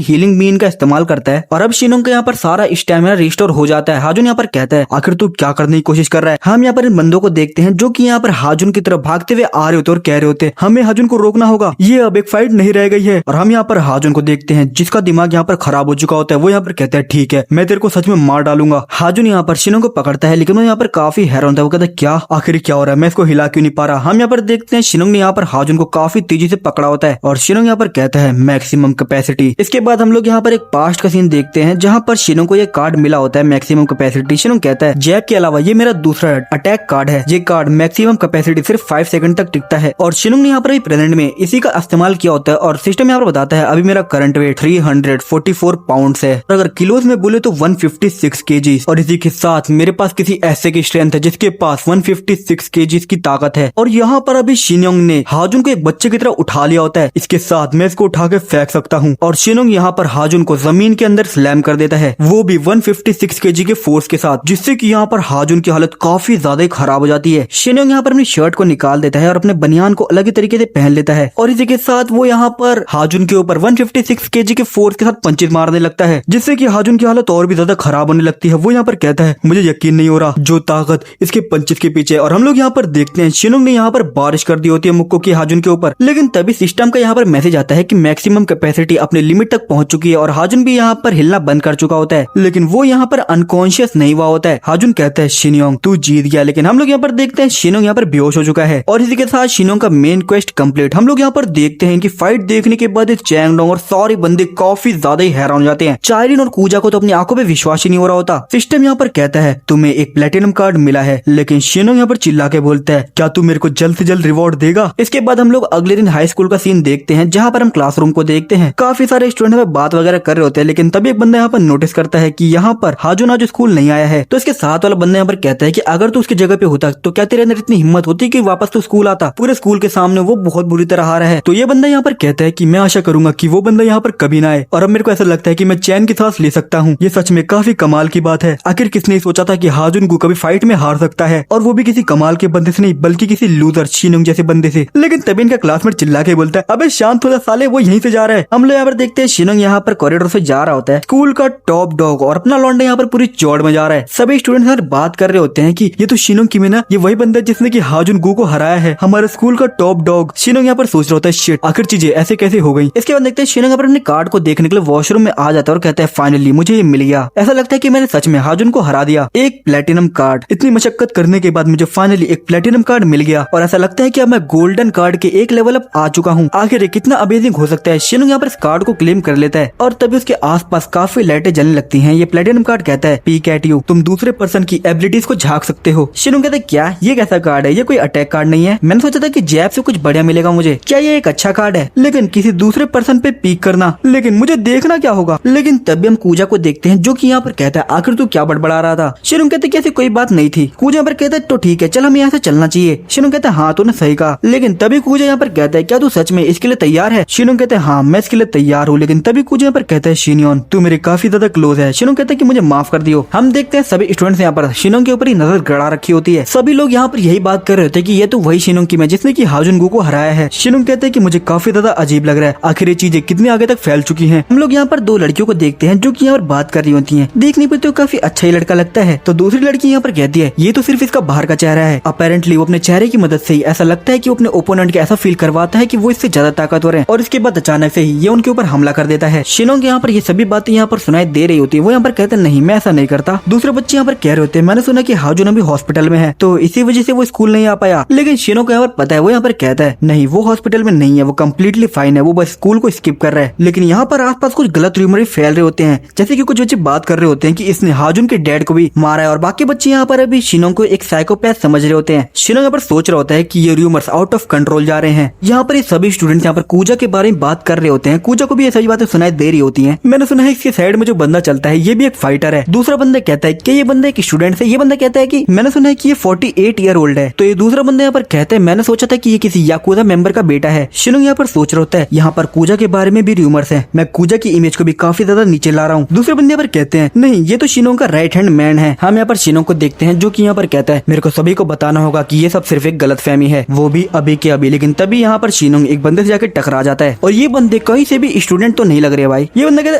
हीलिंग बीन का इस्तेमाल करता है और अब शिनोंग का यहाँ पर सारा स्टैमिना रिस्टोर हो जाता है। हाजुन यहाँ पर कहता है आखिर तू क्या करने की कोशिश कर रहा है? हम यहाँ पर इन बंदों को देखते हैं जो कि यहाँ पर हाजुन की तरफ भागते हुए आ रहे होते और कह रहे होते हमें हाजुन को रोकना होगा, ये अब एक फाइट नहीं रह गई है। और हम यहाँ पर हाजुन को देखते हैं जिसका दिमाग यहाँ पर खराब हो चुका होता है। वो यहाँ पर कहता है ठीक है, मैं तेरे को सच में मार डालूंगा। हाजुन यहाँ पर शिनोंग को पकड़ता है, लेकिन वो यहाँ पर काफी हैरान होता है। वो कहता है क्या आखिर क्या हो रहा है, मैं इसको हिला क्यों नहीं पा रहा? हम यहाँ पर देखते हैं शिनोंग ने यहाँ पर हाजुन को काफी तेजी से पकड़ा होता है और शिनोंग यहाँ पर कहता है मैक्सिमम कैपेसिटी। इसके बाद हम लोग यहाँ पर एक पास्ट का सीन देखते हैं जहाँ पर शिनोंग को ये कार्ड मिला होता है मैक्सिमम कैपेसिटी। शिनोंग कहता है जैब के अलावा ये मेरा दूसरा अटैक कार्ड है, ये कार्ड मैक्सिमम कैपेसिटी सिर्फ 5 सेकंड तक टिकता है। और शिनोंग ने यहाँ पर प्रेजेंट में इसी का इस्तेमाल किया होता है और सिस्टम यहाँ पर बताता है अभी मेरा करंट वेट 344 पाउंड है और अगर किलोज में बोले तो 156 केजीज। और इसी के साथ मेरे पास किसी ऐसे की स्ट्रेंथ है जिसके पास 156 केजीज की ताकत है। और यहाँ पर अभी शिनोंग ने हाजुन को एक बच्चे की तरह उठा लिया होता है, इसके साथ मैं इसको उठा के फेंक सकता हूँ। और शिनोंग यहाँ पर हाजुन को जमीन के अंदर स्लैम कर देता है, वो भी 156 केजी के फोर्स के साथ, जिससे कि यहाँ पर हाजुन की हालत काफी ज्यादा खराब हो जाती है। शिनोंग यहाँ पर अपनी शर्ट को निकाल देता है और अपने बनियान को अलग ही तरीके से पहन लेता है और इसी के साथ वो यहाँ पर हाजुन के ऊपर 156 केजी के फोर्स के साथ पंचेस मारने लगता है, जिससे कि हाजुन की हालत और भी ज्यादा खराब होने लगती है। वो यहाँ पर कहता है मुझे यकीन नहीं हो रहा जो ताकत इसके पंचेस के पीछे। और हम लोग यहाँ पर देखते हैं शिनोंग ने यहाँ पर बारिश कर दी होती है मुक्को की हाजुन के ऊपर, लेकिन तभी सिस्टम का यहाँ पर मैसेज आता है कि मैक्सिमम कैपेसिटी अपने लिमिट तक पहुंच चुकी है और हाजुन भी यहाँ पर हिलना बंद कर चुका होता है, लेकिन वो यहाँ पर अनकॉन्शियस नहीं हुआ होता है। हाजुन कहता है शिनोंग तू जीत गया, लेकिन हम लोग यहाँ पर देखते हैं शिनोंग यहाँ पर बेहोश हो चुका है। और इसी के साथ शिनोंग का मेन क्वेस्ट कंप्लीट। हम लोग यहाँ पर देखते हैं इनकी फाइट देखने के बाद चैंगडोंग और सारे बंदे काफी ज्यादा ही हैरान हो जाते हैं। चाइलिन और कूजा को तो अपनी आंखों पे विश्वास ही नहीं हो रहा होता। सिस्टम यहाँ पर कहता है तुम्हें एक प्लेटिनम कार्ड मिला है, लेकिन शिनोंग यहाँ पर चिल्ला के बोलता है क्या तू मेरे को जल्द से जल्द रिवॉर्ड देगा? इसके बाद हम लोग अगले दिन हाई स्कूल का सीन देखते हैं जहाँ पर हम क्लासरूम को देखते हैं। काफी सारे स्टूडेंट हमें बात वगैरह कर रहे होते हैं, लेकिन तभी एक बंदा यहाँ पर नोटिस करता है कि यहाँ पर हाजुन आज स्कूल नहीं आया है। तो इसके साथ वाला बंदा यहाँ पर कहता है कि अगर तू उसकी जगह पे होता तो क्या तेरे अंदर इतनी हिम्मत होती कि वापस तू स्कूल आता? पूरे स्कूल के सामने वो बहुत बुरी तरह हारा है। तो ये बंदा यहाँ पर कहता है कि मैं आशा करूंगा कि वो बंदा यहाँ पर कभी ना आए, और अब मेरे को ऐसा लगता है कि मैं चैन की सांस ले सकता हूँ। ये सच में काफी कमाल की बात है। आखिर किसने सोचा था कि हाजुन को कभी फाइट में हार सकता है, और वो भी किसी कमाल के बंदे से नहीं बल्कि किसी लूजर शिनोंग जैसे बंदे से। लेकिन तभी इनका क्लासमेट चिल्ला के बोलता है अबे शांत हो जा साले, वो यहीं से जा रहा है। हम लोग यहाँ पर देखते हैं शिनोंग यहाँ पर कॉरिडोर से जा रहा होता है, स्कूल का टॉप डॉग, और अपना लौंडा यहाँ पर पूरी चौड़ में जा रहा है। सभी स्टूडेंट यहाँ बात कर रहे होते हैं कि ये तो शिनोंग किम है ना, ये वही बंदा जिसने की हाजुन गु को हराया है, हमारे स्कूल का टॉप डॉग। शिनोंग यहाँ पर सोच रहा होता है शिट आखिर चीजें ऐसे कैसे हो गई। इसके बाद देखते हैं शिनोंग अपने कार्ड को देखने के लिए वॉशरूम में आ जाता है और कहता है फाइनली मुझे ये मिल गया। ऐसा लगता है कि मैंने सच में हाजुन को हरा दिया, एक प्लेटिनम कार्ड। इतनी मशक्कत करने के बाद मुझे फाइनली एक प्लेटिनम कार्ड मिल गया, और ऐसा लगता है कि अब मैं गोल्डन कार्ड के एक लेवल अप आ चुका हूँ। आखिर कितना अमेजिंग हो सकता है। शिनोंग यहाँ पर इस कार्ड को क्लेम कर लेता है और तभी उसके आसपास काफी लाइटें जलने लगती हैं। ये प्लेटिनम कार्ड कहता है पीक एट यू, तुम दूसरे पर्सन की एबिलिटीज को झांक सकते हो। शिनोंग कहता है क्या ये कैसा कार्ड है, ये कोई अटैक कार्ड नहीं है। मैंने सोचा था कि जैब से कुछ बढ़िया मिलेगा मुझे, क्या ये एक अच्छा कार्ड है, लेकिन किसी दूसरे पर्सन पे पीक करना, लेकिन मुझे देखना क्या होगा। लेकिन तभी हम कूजा को देखते हैं जो कि यहाँ पर कहता है आखिर तू क्या बड़बड़ा रहा था। शिनोंग कहते ऐसी कोई बात नहीं थी। कूजा पर कहता है तो ठीक है चल हमें यहाँ से चलना चाहिए। शिनोंग कहता है हाँ तूने सही कहा। लेकिन तभी कूजा यहाँ पर कहता है क्या तू सच में इसके लिए तैयार है? शिनोंग कहते हैं हाँ मैं इसके लिए तैयार हूँ। लेकिन तभी कूजा यहाँ पर कहता है शिनयोन तू मेरे काफी ज्यादा क्लोज है। शिनोंग कहता है कि मुझे माफ कर दियो। हम देखते हैं सभी स्टूडेंट्स यहाँ पर शिनोंग के ऊपर ही नजर गड़ा रखी होती है। सभी लोग यहाँ पर यही बात कर रहे थे कि ये तो वही शिनोंग की है जिसने की हाजुन गु को हराया है। शिनोंग कहते हैं कि मुझे काफी ज्यादा अजीब लग रहा है, आखिर ये चीजें कितने आगे तक फैल चुकी हैं। हम लोग यहाँ पर दो लड़कियों को देखते हैं जो कि यहाँ पर बात कर रही होती हैं। देखने पर तो काफी अच्छा ही लड़का लगता है। तो दूसरी लड़की यहाँ पर कहती है ये तो सिर्फ इसका बाहर का चेहरा है। अपेरेंटली वो अपने चेहरे की मदद से ही ऐसा लगता है कि वो अपने ओपोनेंट के ऐसा फील करवाता है कि वो इससे ज्यादा ताकतवर है, और इसके बाद अचानक से ही ये उनके ऊपर हमला कर देता है। शिनोंग यहाँ पर ये सभी बातें यहाँ पर सुनाई दे रही होती है। वो यहाँ पर कहते हैं नहीं मैं ऐसा नहीं करता। दूसरे बच्चे यहाँ पर कह रहे होते हैं मैंने सुना कि हाजुन अभी हॉस्पिटल में है तो इसी वजह से वो स्कूल नहीं आ पाया। लेकिन शिनोंग को यहाँ पर पता है, वो यहाँ पर कहता है नहीं वो हॉस्पिटल में नहीं है, वो कम्प्लीटली फाइन है, वो बस स्कूल को स्किप कर रहा है। लेकिन यहाँ पर आसपास कुछ गलत रूमर फैल रहे होते हैं, जैसे कि कुछ बच्चे बात कर रहे होते हैं कि इसने हाजुन के डैड को भी मारा है और बाकी बच्चे यहाँ पर अभी शिनोंग को एक साइकोपैथ समझ रहे होते हैं। शिनोंग यहाँ पर सोच रहा होता है कि ये रूमर्स आउट ऑफ कंट्रोल जा रहे हैं। यहाँ पर ये सभी स्टूडेंट्स यहाँ पर कूजा के बारे में बात कर रहे होते हैं। कूजा को भी ये सही बातें सुनाई दे रही होती है। मैंने सुना है इसके साइड में जो बंदा चलता है ये भी एक फाइटर है। दूसरा बंदा कहता है कि ये बंदा एक स्टूडेंट है। ये बंदा कहता है कि मैंने सुना है कि ये 48 ईयर ओल्ड है। तो ये दूसरा बंदा यहाँ पर कहता है मैंने सोचा था कि ये किसी याकुजा मेंबर का बेटा है। शिनोंग यहाँ पर सोच रहा होता है यहाँ पर कूजा के बारे में भी रूमर्स है, मैं कूजा की इमेज को भी काफी ज्यादा नीचे ला रहा हूँ। दूसरे बंदे पर कहते हैं नहीं ये तो शिनोंग का राइट हैंड मैन है। हम यहाँ पर शिनोंग को देखते हैं जो कि यहाँ पर कहता है मेरे को सभी को बताना होगा कि ये सब सिर्फ एक गलतफहमी है, वो भी अभी के अभी। लेकिन तभी यहाँ पर शिनोंग एक बंदे से जाकर टकरा जाता है और ये बंदे कहीं से भी स्टूडेंट तो नहीं लग रहे भाई। ये बंदा कहता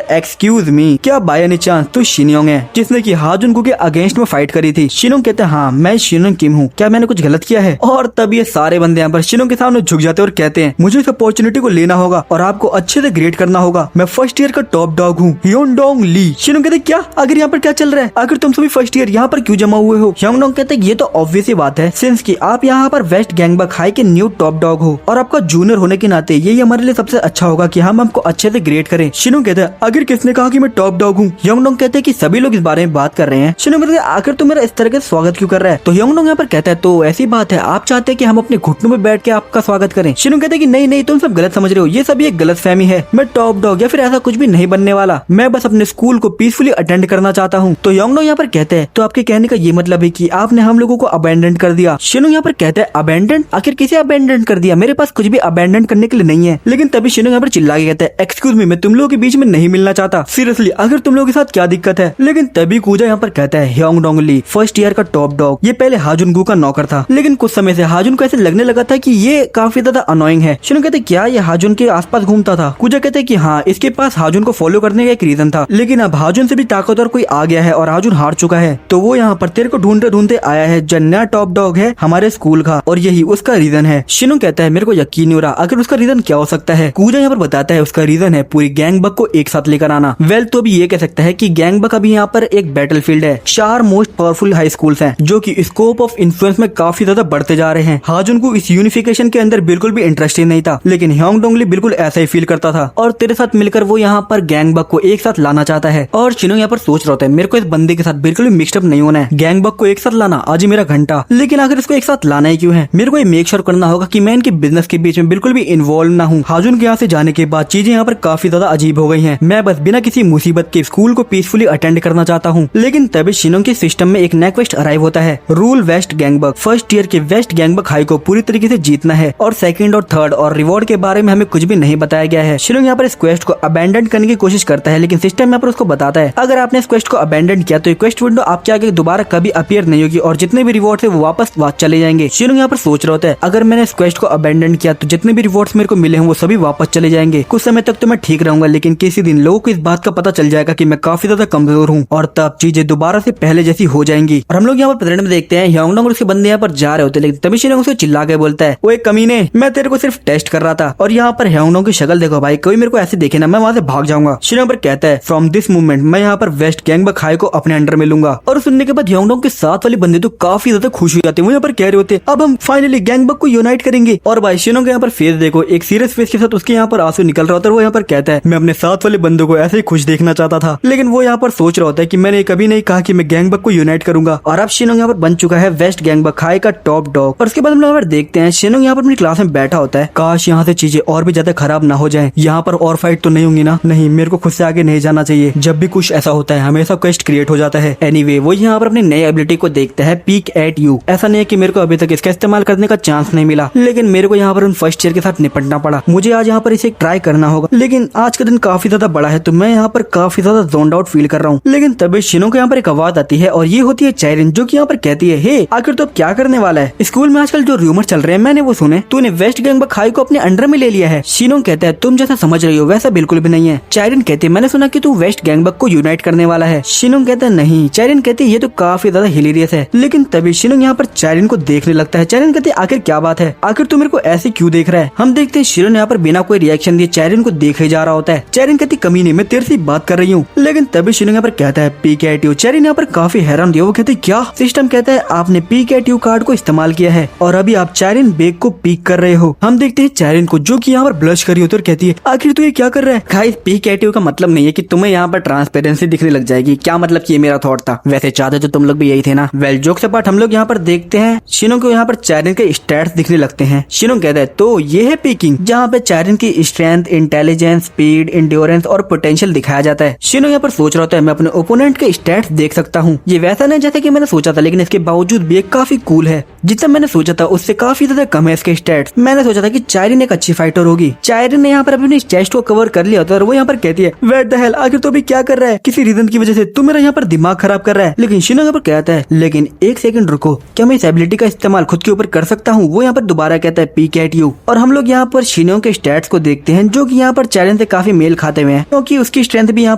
है एक्सक्यूज मी, क्या बाय एनी चांस तू शिनोंग है जिसने की हाजुन के अगेंस्ट में फाइट करी थी? शिनोंग कहते हैं हाँ मैं शिनोंग किम हूँ, क्या मैंने कुछ गलत किया है? और तब ये सारे बंदे यहाँ पर शिनोंग के सामने झुक जाते हैं और कहते हैं मुझे इस अपॉर्चुनिटी को लेना होगा और आपको अच्छे से ग्रेड करना होगा। मैं फर्स्ट ईयर का टॉप डॉग हूँ, ह्योंगडोंग ली। शिनोंग कहते क्या आखिर यहाँ पर क्या चल रहा है? आखिर तुम सभी फर्स्ट ईयर यहाँ पर क्यों जमा हुए हो? ह्योंगडोंग कहते ये तो ऑब्वियस ही बात है सिंस की आप यहाँ पर वेस्ट गैंगबक हाई के न्यू टॉप डॉग हो और आपका जूनियर होने के नाते यही हमारे लिए सबसे अच्छा होगा कि हम आपको अच्छे से ग्रेड करें। शिनोंग कहते हैं आखिर किसने कहा कि मैं टॉप डॉग हूँ? ह्योंगडोंग कहते हैं कि सभी लोग इस बारे में बात कर रहे हैं। शिनोंग कहते हैं आखिर तू मेरा इस तरह का स्वागत क्यों कर रहा है? तो ह्योंगडोंग यहाँ पर कहता है तो ऐसी बात है आप चाहते हैं कि हम अपने घुटनों में बैठ के आपका स्वागत करें? शिनोंग कहते हैं कि नहीं नहीं तुम सब गलत समझ रहे हो, ये सब एक गलत फहमी है। मैं टॉप डॉग या फिर ऐसा कुछ भी नहीं बनने वाला, मैं बस अपने स्कूल को पीसफुली अटेंड करना चाहता हूँ। तो ह्योंगडोंग यहाँ पर कहते हैं तो आपके कहने का ये मतलब है कि आपने हम लोगों को अबेंडन कर दिया। शिनोंग यहाँ पर कहते हैं अबेंडन? आखिर किसे अबेंडन कर दिया? मेरे पास कुछ भी अबेंडन करने के लिए नहीं है। लेकिन तभी शिनोंग यहाँ पर चिल्ला के कहता है एक्सक्यूज मी, मैं तुम लोगों के बीच में नहीं मिलना चाहता, सीरियसली आखिर तुम लोगों के साथ क्या दिक्कत है? लेकिन तभी कूजा यहाँ पर कहता है ह्योंगडोंग ली फर्स्ट ईयर का टॉप डॉग, ये पहले हाजुन का नौकर था लेकिन कुछ समय से हाजुन को ऐसे लगने लगा था कि ये काफी ज्यादा अनोइंग है। शिनोंग कहते क्या ये हाजुन के आसपास घूमता था? कूजा कहते हैं कि हाँ इसके पास हाजुन को फॉलो करने का एक रीजन था, लेकिन अब हाजुन से भी ताकतवर कोई आ गया है और हाजुन हार चुका है तो वो यहाँ पर तेरे को ढूंढते ढूंढते आया है जो नया टॉप डॉग है हमारे स्कूल का और यही उसका रीजन है। शिनोंग कहता है मेरे को यकीन नहीं हो रहा, आखिर उसका रीजन क्या हो सकता है? कूजा यहाँ पर बताता है उसका रीजन है पूरी गैंगबक को एक साथ लेकर आना। वेल तो अभी ये कह सकता है कि गैंगबक अभी यहाँ पर एक बैटलफील्ड है, 4 मोस्ट पावरफुल हाई स्कूल्स हैं जो कि स्कोप ऑफ इन्फ्लुएंस में काफी ज्यादा बढ़ते जा रहे हैं। हाजुन को इस यूनिफिकेशन के अंदर बिल्कुल भी इंटरेस्ट ही नहीं था, लेकिन ह्योंगडोंग ली बिल्कुल ऐसा ही फील करता था और तेरे साथ मिलकर वो यहाँ पर गैंगबक को एक साथ लाना चाहता है। और शिनोंग यहाँ पर सोच रहा होता है मेरे को इस बंदे के साथ बिल्कुल भी मिक्सअप नहीं होना है, गैंगबक को एक साथ लाना आज ही मेरा घंटा। लेकिन आखिर इसको एक साथ लाना ही क्यों है? मेरे को ये मेक श्योर करना होगा कि मैं इनके बिजनेस के बीच में बिल्कुल भी इन्वॉल्व ना हूँ। हाजुन के यहाँ से जाने के बाद चीजें यहाँ पर काफी ज्यादा अजीब हो गई हैं। मैं बस बिना किसी मुसीबत के स्कूल को पीसफुली अटेंड करना चाहता हूँ। लेकिन तभी शिनोंग के सिस्टम में एक नया क्वेस्ट अराइव होता है, रूल वेस्ट गैंगबक। फर्स्ट ईयर के वेस्ट गैंगबक हाई को पूरी तरीके से जीतना है और सेकंड और थर्ड और रिवॉर्ड के बारे में हमें कुछ भी नहीं बताया गया है। शिनोंग यहाँ पर इस क्वेस्ट को अबेंडन करने की कोशिश करता है, लेकिन सिस्टम यहाँ पर उसको बताता है अगर आपने इस क्वेस्ट को अबेंडन किया तो ये क्वेस्ट विंडो आपके आगे दोबारा कभी अपीयर नहीं होगी और जितने भी रिवॉर्ड है वो वापस चले जाएंगे। शिनोंग यहाँ पर सोच रहा होता है अगर मैंने इस क्वेस्ट को अबेंडन किया तो जितने भी रिवॉर्ड्स मेरे को मिले हैं वो सभी वापस चले जाएंगे। कुछ समय तक तो मैं ठीक रहूंगा, लेकिन किसी दिन लोगों को इस बात का पता चल जाएगा कि मैं काफी ज्यादा कमजोर हूँ और तब चीजें दोबारा से पहले जैसी हो जाएंगी। और हम लोग यहाँ पर प्रेजेंट में देखते हैं ह्योंगडोंग और उसके बंदे यहाँ पर जा रहे होते हैं, लेकिन तभी शिनोंग उसको चिल्ला के बोलता है वो एक कमीने, मैं तेरे को सिर्फ टेस्ट कर रहा था। और यहाँ पर ह्योंगडोंग की शक्ल देखो भाई, कोई मेरे को ऐसे देखे ना मैं वहाँ से भाग जाऊंगा। शिनोंग पर कहता है फ्रॉम दिस मोमेंट मैं यहाँ पर वेस्ट गैंगबक हाई को अपने अंडर में लूंगा। और सुनने के बाद ह्योंगडोंग के साथ वाले बंदे तो काफी ज्यादा खुश हो जाते हैं। वो यहाँ पर कह रहे होते हैं अब हम फाइनली गैंगबक को यूनाइट करेंगे। और भाई शिनोंग यहाँ पर फेस देखो, एक सीरियस फेस के साथ उसके यहाँ पर आंसू निकल रहा होता है। वो यहाँ पर कहता है मैं अपने साथ वाले बंदों को ऐसे ही खुश देखना चाहता था, लेकिन वो यहाँ पर सोच रहा होता है कि मैंने कभी नहीं कहा कि मैं गैंगबक को यूनाइट करूंगा। और अब शिनोंग यहाँ पर बन चुका है वेस्ट गैंगबक हाई का टॉप डॉग। और उसके बाद हम लोग देखते हैं शिनोंग यहाँ पर अपनी क्लास में बैठा होता है, काश यहाँ से चीजें और भी ज्यादा खराब ना हो जाए। यहाँ पर और फाइट तो नहीं होंगी ना? नहीं, मेरे को खुद से आगे नहीं जाना चाहिए। जब भी कुछ ऐसा होता है हमेशा क्वेस्ट क्रिएट हो जाता है। एनीवे वो यहाँ पर अपनी नई एबिलिटी को देखता है, पीक एट यू। ऐसा नहीं है कि मेरे को अभी तक इसका इस्तेमाल करने का चांस नहीं मिला, लेकिन मेरे को यहाँ पर उन फर्स्ट ईयर के साथ निपटना पड़ा। मुझे आज यहाँ पर इसे ट्राई करना होगा, लेकिन आज का दिन काफी ज्यादा बड़ा है तो मैं यहाँ पर काफी ज्यादा जोन्ड आउट फील कर रहा हूँ। लेकिन तभी शिनोंग को यहाँ पर एक आवाज आती है और ये होती है चाइरिन, जो कि यहाँ पर कहती है हे आखिर तो क्या करने वाला है? स्कूल में आजकल जो रूमर चल रहे हैं मैंने वो सुने, तूने वेस्ट गैंगबक हाई को अपने अंडर में ले लिया है। शिनोंग कहता है तुम जैसा समझ रही हो वैसा बिल्कुल भी नहीं है। चाइरिन कहती है मैंने सुना कि तू वेस्ट गैंगबक को यूनाइट करने वाला है। शिनोंग कहता है नहीं। चाइरिन कहती है ये तो काफी ज्यादा हिलेरियस है। लेकिन तभी शिनोंग यहाँ पर चाइरिन को देखने लगता है। चाइरिन कहती है आखिर क्या बात है, आखिर तू मेरे को ऐसे क्यों देख रहा है? हम देखते हैं शिनोंग यहाँ पर बिना कोई रिएक्शन दिए चाइरिन को देखे जा रहा होता है। चाइरिन कहती कमीने मैं तेरे से बात कर रही हूँ। लेकिन तभी शिनोंग यहाँ पर कहता है पीक एट यू। चाइरिन यहाँ पर काफी हैरान दिया, वो कहती क्या? सिस्टम कहता है आपने पीक एट यू कार्ड को इस्तेमाल किया है और अभी आप चाइरिन बेग को पीक कर रहे हो। हम देखते हैं चाइरिन को जो कि यहाँ पर ब्लश करी होती है और कहती है आखिर तू ये क्या कर रहा है? गाइस पीक एट यू का मतलब नहीं है कि तुम्हें यहाँ पर ट्रांसपेरेंसी दिखने लग जाएगी। क्या मतलब कि ये मेरा थॉट था, वैसे चाहते तो तुम लोग भी यही थे ना। वेल जोक से पार्ट हम लोग यहाँ पर देखते हैं शिनोंग को यहाँ पर चाइरिन के स्टैट्स दिखने लगते हैं। शिनोंग कहता है तो ये है पीकिंग, जहाँ पे चाइरिन की स्ट्रेंथ, इंटेलिजेंस, स्पीड, इंड्योरेंस और पोटेंशियल दिखाया जाता है। शिनोंग यहाँ पर सोच रहा होता है मैं अपने ओपोनेंट के स्टैट्स देख सकता हूँ। ये वैसा नहीं जैसे कि मैंने सोचा था, लेकिन इसके बावजूद भी काफी कूल है। जितना मैंने सोचा था उससे काफी ज्यादा कम है इसके स्टैट्स। मैंने सोचा था कि चाइरिन एक अच्छी फाइटर होगी। चाइरिन ने यहाँ पर अपने चेस्ट को कवर कर लिया था और वो यहाँ पर कहती है व्हाट द हेल, आखिर तो भी क्या कर रहा है, किसी रीजन की वजह से तू मेरा यहाँ पर दिमाग खराब कर रहा है। लेकिन शिनोंग यहाँ पर कहता है लेकिन एक सेकंड रुको, क्या मैं इस एबिलिटी का इस्तेमाल खुद के ऊपर कर सकता हूँ। वो यहाँ पर दोबारा कहता है पीक एट यू। और हम लोग यहाँ पर शिनोंग के स्टैट्स को देखते हैं जो कि यहाँ पर चाइरिन से काफी मेल खाते हुए हैं, क्योंकि उसकी स्ट्रेंथ भी यहाँ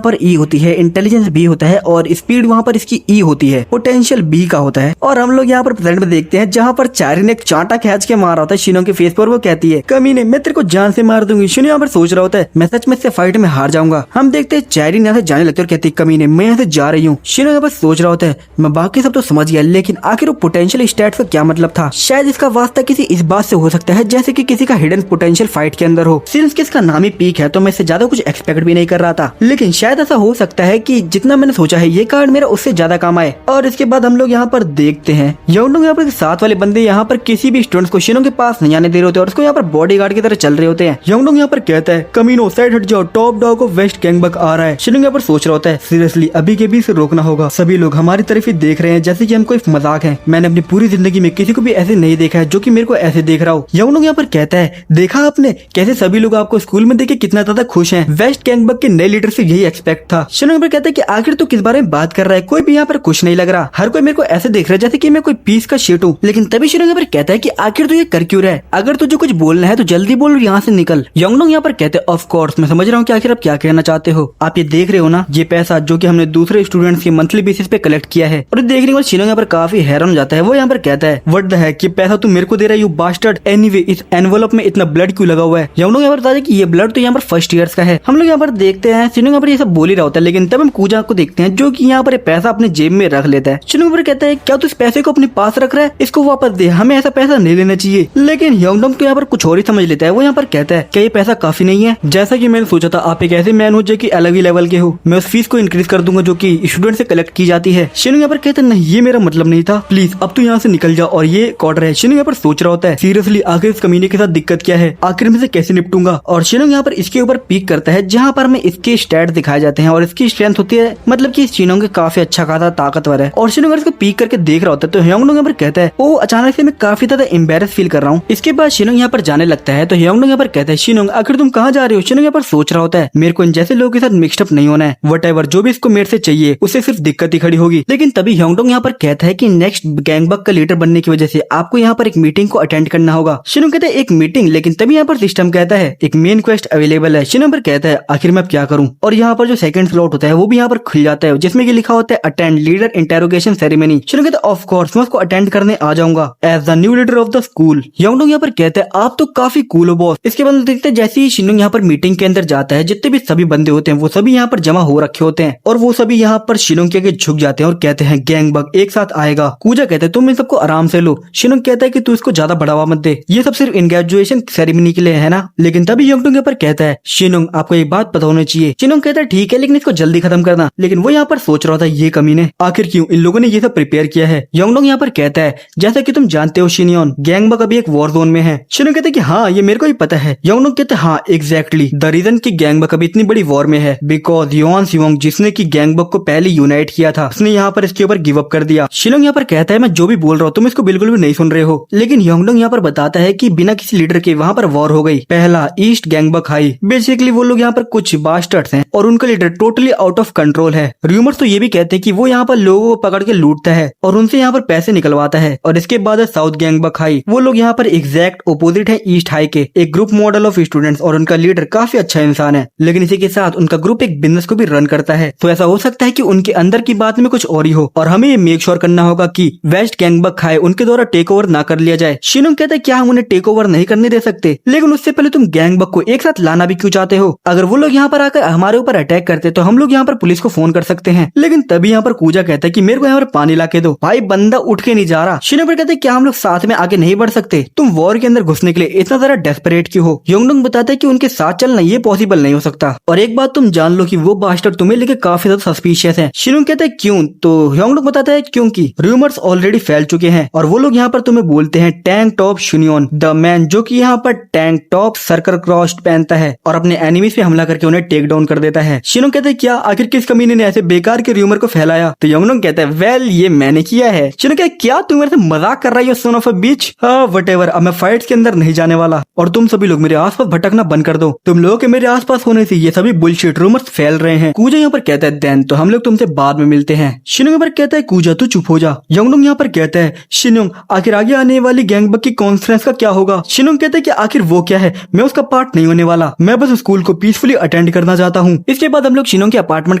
पर ई होती है, इंटेलिजेंस बी होता है और स्पीड वहाँ पर इसकी ई होती है, पोटेंशियल बी का होता है। और हम लोग यहाँ पर प्रेजेंट में देखते हैं जहाँ पर चाइरिन एक चांटा खींच के मार रहा होता है शिनोंग के फेस पर। वो कहती है कमीने मैं तेरे को जान से मार दूंगी। शिनोंग यहाँ पर सोच रहा होता है मैं सच में इससे फाइट में हार जाऊंगा। हम देखते हैं चाइरिन यहाँ से जाने लगती है और कहती है कमीने मैं यहाँ से जा रही हूँ। शिनोंग यहाँ पर सोच रहा होता है मैं बाकी सब तो समझ गया, लेकिन आखिर वो पोटेंशियल स्टैट्स का क्या मतलब था। शायद इसका वास्ता किसी इस बात से हो सकता है जैसे कि किसी का हिडन पोटेंशियल फाइट के अंदर हो। सिंस किसका नाम ही पीक है तो मैं इससे ज्यादा कुछ एक्सपेक्ट भी नहीं कर रहा था, लेकिन शायद ऐसा हो सकता है कि जितना मैंने सोचा है ये कार्ड मेरा उससे ज्यादा काम आए। और इसके बाद हम लोग यहाँ पर देखते हैं योंगडोंग यहाँ पर साथ वाले बंदे यहाँ पर किसी भी स्टूडेंट्स को शिनोंग के पास नहीं आने दे रहे होते और उसको यहाँ पर बॉडीगार्ड की तरह चल रहे होते हैं। योंगडोंग यहाँ पर कहता है कमीनो साइड हट जाओ, टॉप डॉग ऑफ वेस्ट गैंगबक आ रहा है। शिनोंग यहाँ पर सोच रहा होता है सीरियसली अभी के भी इसे रोकना होगा, सभी लोग हमारी तरफ ही देख रहे हैं जैसे कि हम कोई मजाक है। मैंने अपनी पूरी जिंदगी में किसी को भी ऐसे नहीं देखा है जो कि मेरे को ऐसे देख रहा हो। योंगडोंग यहाँ पर कहता है देखा आपने कैसे सभी लोग आपको स्कूल में देखे कितना ज्यादा खुश हैं। वेस्ट गैंगबक के नए लीडर से यही एक्सपेक्ट था। शिनोंग यहाँ पर कहता है कि आखिर तो किस बारे में बात कर रहा है, कोई भी यहाँ पर खुश नहीं लग रहा, हर कोई मेरे को ऐसे देख रहा है जैसे कि मैं कोई पीस का शीट हूँ। लेकिन तभी शिनोंग यहाँ पर कहता है कि आखिर तो ये कर क्यों रहा है, अगर तुझे कुछ बोलना है तो जल्दी बोल और यहाँ से निकल। योंगडोंग यहाँ पर कहते हैं ऑफ कोर्स मैं समझ रहा हूँ कि आखिर आप क्या कहना चाहते हो। आप ये देख रहे हो ना ये पैसा जो कि हमने दूसरे स्टूडेंट्स के मंथली बेसिस पे कलेक्ट किया है। और देखने के बाद शिनोंग यहाँ पर काफी हैरान हो जाता है। वो यहाँ पर कहता है व्हाट द हेक, ये पैसा तू मेरे को दे रहा है यू बास्टर्ड, एनीवे इस एनवेलप में इतना ब्लड क्यों लगा हुआ है। योंगडोंग यहाँ पर बताया कि ये ब्लड तो यहाँ पर फर्स्ट ईयर्स का है। हम लोग यहाँ पर देखते हैं शिनोंग यहाँ पर ये सब बोल ही रहा होता है, लेकिन तब हम कूजा को देखते हैं जो कि यहाँ पर पैसा अपने जेब में रख लेता है। शिनोंग यहाँ पर कहता है क्या तू इस पैसे को अपने पास रख रहा है, इसको वापस दे, हमें ऐसा पैसा नहीं लेना चाहिए। लेकिन योंगडोंग तो यहाँ पर कुछ और ही समझ लेता है। वो यहाँ पर कहता है क्या ये पैसा काफी नहीं है, जैसा कि मैंने सोचा था आप एक ऐसे मैन हो जो कि अलग ही लेवल के हो, मैं उस फीस को इंक्रीज कर दूंगा जो कि स्टूडेंट से कलेक्ट की जाती है। शिनोंग यहाँ पर कहते हैं नहीं ये मेरा मतलब नहीं था, प्लीज अब तू यहाँ से निकल जा और ये ऑर्डर है। शिनोंग यहाँ पर सोच रहा होता है सीरियसली आखिर इस कमीने के साथ दिक्कत क्या है, आखिर में से कैसे निपटूंगा। और शिनोंग यहाँ पर इसके ऊपर पीक करता है जहाँ पर हमें इसके स्टैट्स दिखाए जाते हैं और इसकी स्ट्रेंथ होती है, मतलब कि शिनोंग काफी अच्छा खासा ताकतवर है। और शिनोंग इसको पीक करके देख रहा होता है तो योंगडोंग यहाँ पर कहता है ओ अचानक से मैं काफी ज्यादा एम्बेरस फील कर रहा हूँ। इसके बाद शिनोंग यहाँ पर जाने लगता है तो योंगडोंग यहाँ पर कहता है शिनोंग आखिर तुम कहाँ जा रहे हो। शिनोंग यहाँ पर सोच रहा होता है मेरे को इन जैसे लोगों के साथ मिक्सड अप नहीं होना है, वटएवर जो भी इसको मेरे से चाहिए उससे सिर्फ दिक्कत ही खड़ी होगी। लेकिन तभी योंगडोंग यहाँ पर कहता है कि नेक्स्ट गैंगबक का लीडर बनने की वजह से आपको यहाँ पर एक मीटिंग को अटेंड करना होगा। शिनोंग कहता है एक मीटिंग, लेकिन तभी यहाँ पर सिस्टम कहता है एक मेन क्वेस्ट अवेलेबल है। शिनोंग पर कहता है आखिर मैं क्या करूँ, और यहाँ पर जो सेकंड स्लॉट होता है वो भी यहाँ पर खुल जाता है जिसमें लिखा होता है अटेंड लीडर इंटेरोगेशन सेरेमनी। शिनोंग कहता है ऑफ कोर्स मैं उसको अटेंड करने आ जाऊंगा as the new leader of the school. Yongdong यहाँ पर कहता है आप तो काफी कूल हो बॉस। इसके बाद देखते हैं जैसे ही शिनोंग यहाँ पर मीटिंग के अंदर जाता है जितने भी सभी बंदे होते हैं वो सभी यहाँ पर जमा हो रखे होते हैं और वो सभी यहाँ पर शिनोंग के आगे झुक जाते हैं और कहते हैं गैंगबक एक साथ आएगा। कूजा कहते हैं तुम इन सबको आराम से लो। शिनोंग कहता है कि तू इसको ज्यादा बढ़ावा मत दे, ये सब सिर्फ ग्रेजुएशन सेरेमनी के लिए है ना। लेकिन तभी योंगडोंग यहाँ पर कहता है शिनोंग आपको एक बात पता होनी चाहिए। शिनोंग कहता है ठीक है लेकिन इसको जल्दी खत्म करना। लेकिन वो यहाँ पर सोच रहा था ये कमीने आखिर क्यों इन लोगों ने ये सब प्रिपेयर किया है। योंगडोंग यहाँ पर कहता है जैसा कि तुम जानते हो शिनियन गैंगबक अभी एक वॉर जोन में है। शिनोंग कहते हैं कि हाँ ये मेरे को ही पता है। योंगडोंग कहते हैं हाँ एग्जैक्टली द रीजन की गैंगबक अभी इतनी बड़ी वॉर में है बिकॉज युआन सियोंग जिसने की गैंगबक को पहले यूनाइट किया था उसने यहाँ पर इसके ऊपर गिव अप कर दिया। शिनोंग यहाँ पर कहता है मैं जो भी बोल रहा हूँ तुम इसको बिल्कुल भी नहीं सुन रहे हो। लेकिन योंगडोंग यहाँ पर बताता है कि बिना किसी लीडर के वहाँ पर वॉर हो गई। पहला ईस्ट गैंगबक हाई, बेसिकली वो लोग यहाँ पर कुछ बास्टर्ड्स हैं और उनका leader totally out of control है। रूमर्स तो ये भी कहते हैं कि वो यहाँ पर लोगों को पकड़ के लूटता है और उनसे यहाँ पर पैसे निकलवाता है। और इसके बाद है साउथ गैंगबक हाई, वो लोग यहाँ पर एग्जैक्ट ओपोजिट है ईस्ट हाई के, एक ग्रुप मॉडल ऑफ स्टूडेंट्स और उनका लीडर काफी अच्छा इंसान है। लेकिन इसी के साथ उनका ग्रुप एक बिजनेस को भी रन करता है, तो ऐसा हो सकता है कि उनके अंदर की बात में कुछ और ही हो और हमें ये मेक श्योर करना होगा कि वेस्ट गैंगबक हाई उनके द्वारा टेक ओवर ना कर लिया जाए। शिनोंग कहता है क्या हम उन्हें टेक ओवर नहीं करने दे सकते, लेकिन उससे पहले तुम गैंगबक को एक साथ लाना भी क्यों चाहते हो। अगर वो लोग यहाँ पर आकर हमारे ऊपर अटैक करते तो हम लोग यहाँ पर पुलिस को फोन कर सकते हैं। लेकिन तभी यहाँ पर कूजा कहता है कि मेरे को यहाँ पर पानी ला के दो। भाई बंदा उठ के नहीं जा रहा। शिनोंग कहते हैं क्या हम लोग साथ में आगे नहीं बढ़ सकते, तुम वॉर के अंदर घुसने के लिए इतना ज्यादा डेस्परेट क्यों हो। योंगडोंग बताता है कि उनके साथ चलना ये पॉसिबल नहीं हो सकता और एक बात तुम जान लो कि वो बास्टर्ड तुम्हें लेके काफी ज्यादा सस्पिशियस है। शिनोंग कहता है क्यों? तो योंगडोंग बताता है क्योंकि रूमर्स ऑलरेडी फैल चुके हैं और वो लोग यहाँ पर तुम्हें बोलते हैं टैंक टॉप शुनियन द मैन, जो कि यहाँ पर टैंक टॉप सर्कल क्रॉस्ड पहनता है और अपने एनिमीज पे हमला करके उन्हें टेक डाउन कर देता है। शिनोंग कहते हैं क्या आखिर किस कमीने ने ऐसे बेकार के रूमर को फैलाया? तो योंगडोंग कहता है वेल ये मैंने किया है। शिनोंग कहता है क्या तुम मेरे से मजाक कर रही हो son of a beach? Whatever, अब मैं फाइट्स के अंदर नहीं जाने वाला और तुम सभी लोग मेरे आसपास भटकना बंद कर दो। तुम लोगों के मेरे आसपास होने से ये सभी बुलशिट रूमर्स फैल रहे हैं। कूजा यहाँ पर कहता है देन तो हम लोग तुमसे बाद में मिलते हैं। शिनोंग पर कहता है कूजा तू चुप हो जा। योंगडोंग यहाँ पर कहता है शिनोंग आखिर आगे आने वाली गैंगबक की कॉन्फ्रेंस का क्या होगा? शिनोंग कहता है कि आखिर वो क्या है, मैं उसका पार्ट नहीं होने वाला, मैं बस स्कूल को पीसफुली अटेंड करना चाहता हूँ। इसके बाद हम लोग शिनोंग के अपार्टमेंट